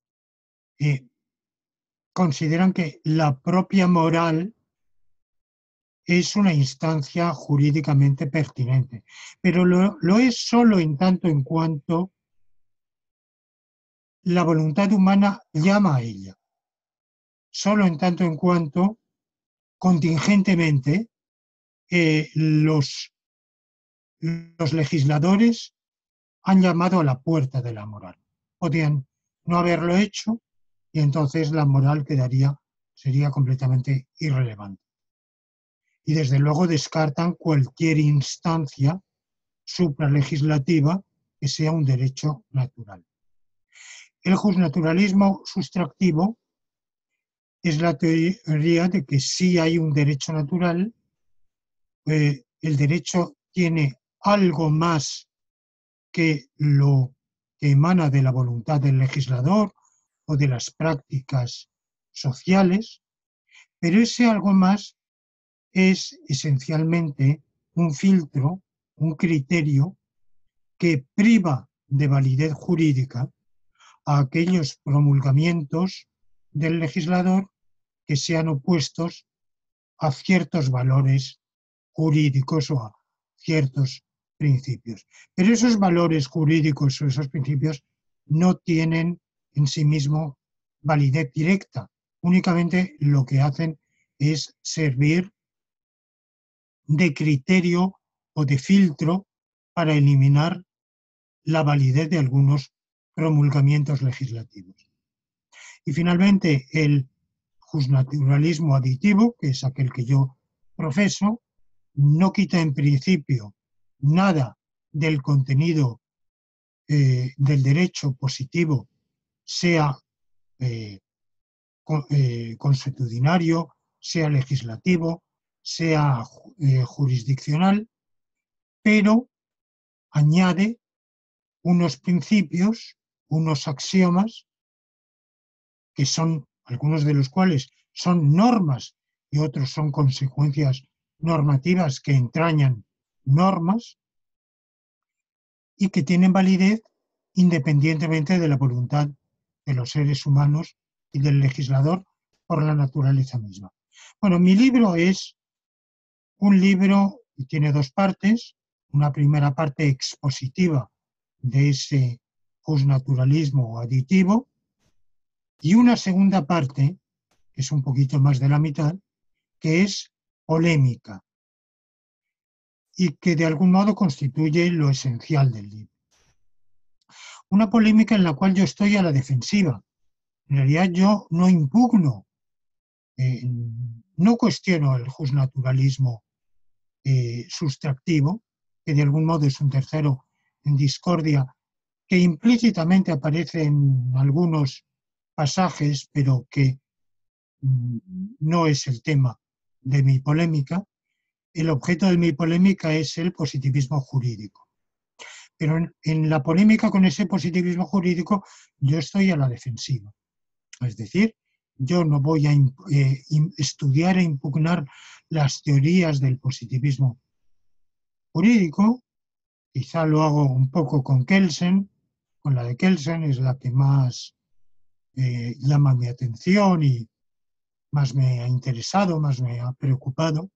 consideran que la propia moral es una instancia jurídicamente pertinente, pero lo es solo en tanto en cuanto la voluntad humana llama a ella, solo en tanto en cuanto contingentemente los legisladores han llamado a la puerta de la moral. Podrían no haberlo hecho y entonces la moral sería completamente irrelevante. Y desde luego descartan cualquier instancia supralegislativa que sea un derecho natural. El justnaturalismo sustractivo es la teoría de que sí hay un derecho natural. El derecho tiene algo más que lo que emana de la voluntad del legislador o de las prácticas sociales, pero ese algo más es esencialmente un filtro, un criterio que priva de validez jurídica a aquellos promulgamientos del legislador que sean opuestos a ciertos valores jurídicos o a ciertos principios. Pero esos valores jurídicos o esos principios no tienen en sí mismo validez directa. Únicamente lo que hacen es servir de criterio o de filtro para eliminar la validez de algunos promulgamientos legislativos. Y finalmente, el justnaturalismo aditivo, que es aquel que yo profeso, no quita en principio nada del contenido del derecho positivo, sea consuetudinario, sea legislativo, sea jurisdiccional, pero añade unos principios, unos axiomas, que son, algunos de los cuales son normas y otros son consecuencias normativas que entrañan normas y que tienen validez independientemente de la voluntad de los seres humanos y del legislador por la naturaleza misma. Bueno, mi libro es un libro que tiene dos partes, una primera parte expositiva de ese justnaturalismo aditivo y una segunda parte, que es un poquito más de la mitad, que es polémica. y que de algún modo constituye lo esencial del libro. Una polémica en la cual yo estoy a la defensiva. En realidad yo no impugno, no cuestiono el justnaturalismo sustractivo, que de algún modo es un tercero en discordia, que implícitamente aparece en algunos pasajes, pero que no es el tema de mi polémica. El objeto de mi polémica es el positivismo jurídico. Pero en la polémica con ese positivismo jurídico yo estoy a la defensiva. Es decir, yo no voy a estudiar e impugnar las teorías del positivismo jurídico. Quizá lo hago un poco con Kelsen, con la de Kelsen es la que más llama mi atención y más me ha interesado, más me ha preocupado.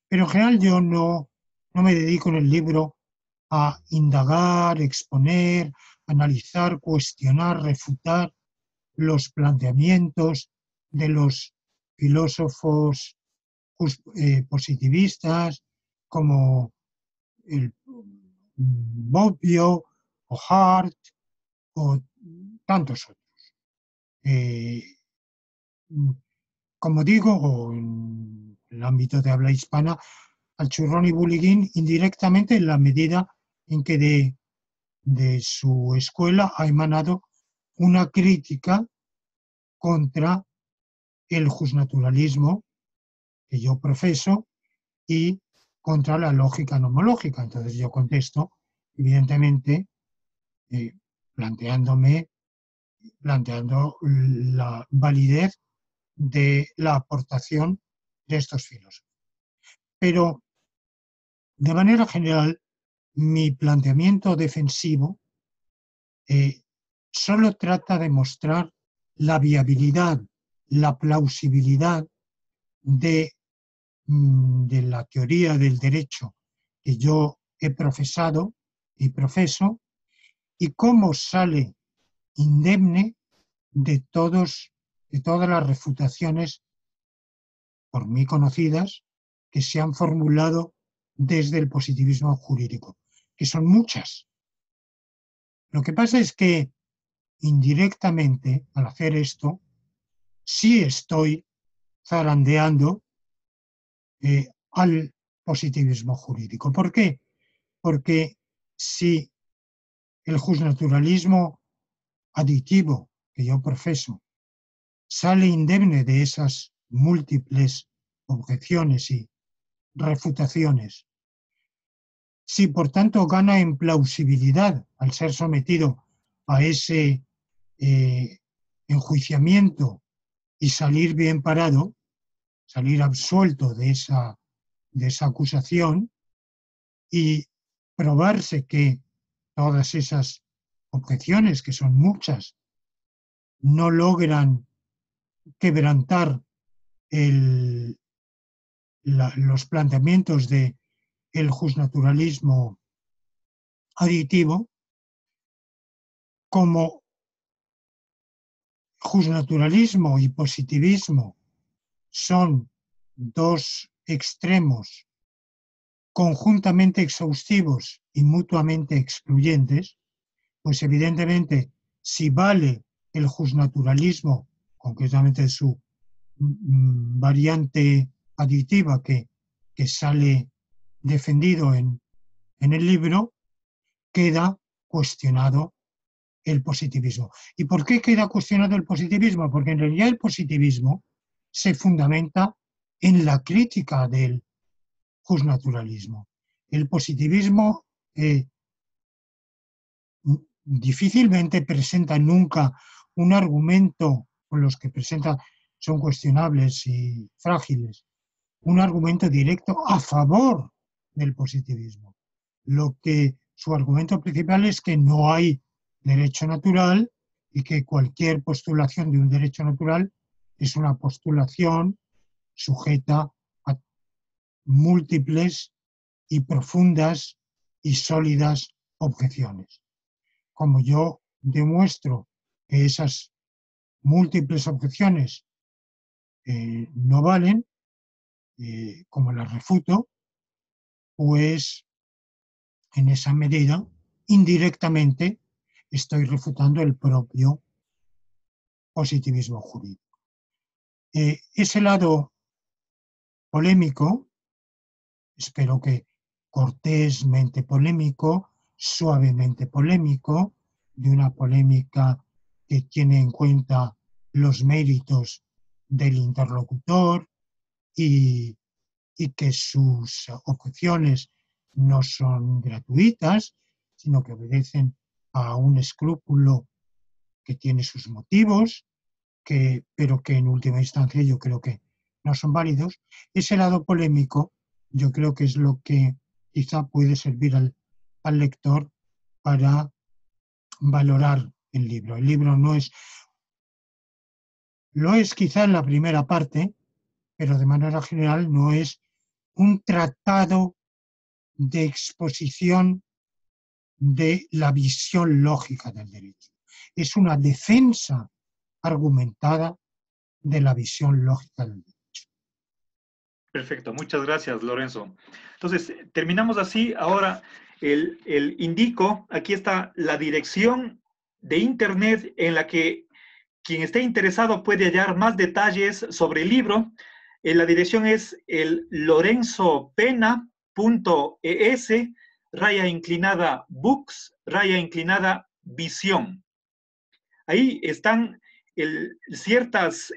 Pero en general yo no me dedico en el libro a indagar, exponer, analizar, cuestionar, refutar los planteamientos de los filósofos positivistas como el Bobbio o Hart o tantos otros. Como digo, o en el ámbito de habla hispana, al Churrón y Buliguín indirectamente en la medida en que de su escuela ha emanado una crítica contra el justnaturalismo que yo profeso y contra la lógica nomológica. Entonces yo contesto, evidentemente, planteando la validez de la aportación de estos filósofos. Pero, de manera general, mi planteamiento defensivo solo trata de mostrar la viabilidad, la plausibilidad de la teoría del derecho que yo he profesado y profeso, y cómo sale indemne de todas las refutaciones por mí conocidas que se han formulado desde el positivismo jurídico, que son muchas. Lo que pasa es que indirectamente, al hacer esto, sí estoy zarandeando al positivismo jurídico. ¿Por qué? Porque si el justnaturalismo aditivo que yo profeso sale indemne de esas múltiples objeciones y refutaciones, si por tanto gana en plausibilidad al ser sometido a ese enjuiciamiento y salir bien parado, salir absuelto de esa acusación y probarse que todas esas objeciones, que son muchas, no logran quebrantar los planteamientos del justnaturalismo aditivo, como justnaturalismo y positivismo son dos extremos conjuntamente exhaustivos y mutuamente excluyentes, pues evidentemente si vale el justnaturalismo, concretamente su variante aditiva que sale defendido en el libro, queda cuestionado el positivismo. ¿Y por qué queda cuestionado el positivismo? Porque en realidad el positivismo se fundamenta en la crítica del justnaturalismo. El positivismo difícilmente presenta nunca un argumento, con los que presenta son cuestionables y frágiles, un argumento directo a favor del positivismo. Lo que su argumento principal es que no hay derecho natural y que cualquier postulación de un derecho natural es una postulación sujeta a múltiples y profundas y sólidas objeciones. Como yo demuestro que esas múltiples objeciones no valen, como las refuto, pues en esa medida, indirectamente, estoy refutando el propio positivismo jurídico. Ese lado polémico, espero que cortésmente polémico, suavemente polémico, de una polémica que tiene en cuenta los méritos del interlocutor y que sus objeciones no son gratuitas, sino que obedecen a un escrúpulo que tiene sus motivos, pero que en última instancia yo creo que no son válidos. Ese lado polémico yo creo que es lo que quizá puede servir al lector para valorar el libro. El libro no es, lo es quizá en la primera parte, pero de manera general no es un tratado de exposición de la visión lógica del derecho. Es una defensa argumentada de la visión lógica del derecho. Perfecto, muchas gracias, Lorenzo. Entonces, terminamos así. Ahora, el indico, aquí está la dirección de internet en la que quien esté interesado puede hallar más detalles sobre el libro. La dirección es el lorenzopena.es, raya inclinada books, raya inclinada visión. Ahí están ciertas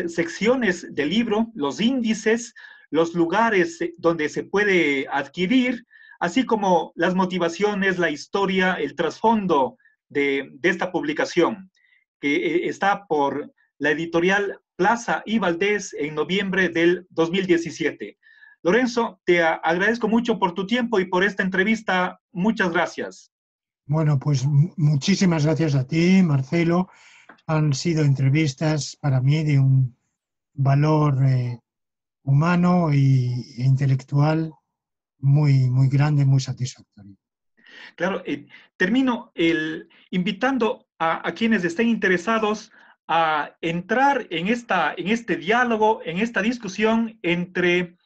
secciones del libro, los índices, los lugares donde se puede adquirir, así como las motivaciones, la historia, el trasfondo de esta publicación, que está por la editorial Plaza y Valdés en noviembre del 2017. Lorenzo, te agradezco mucho por tu tiempo y por esta entrevista. Muchas gracias. Bueno, pues muchísimas gracias a ti, Marcelo. Han sido entrevistas para mí de un valor humano e intelectual muy grande, muy satisfactorio. Claro, termino invitando a quienes estén interesados a entrar en este diálogo, en esta discusión entre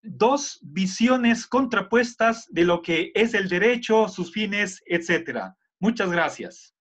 dos visiones contrapuestas de lo que es el derecho, sus fines, etcétera. Muchas gracias.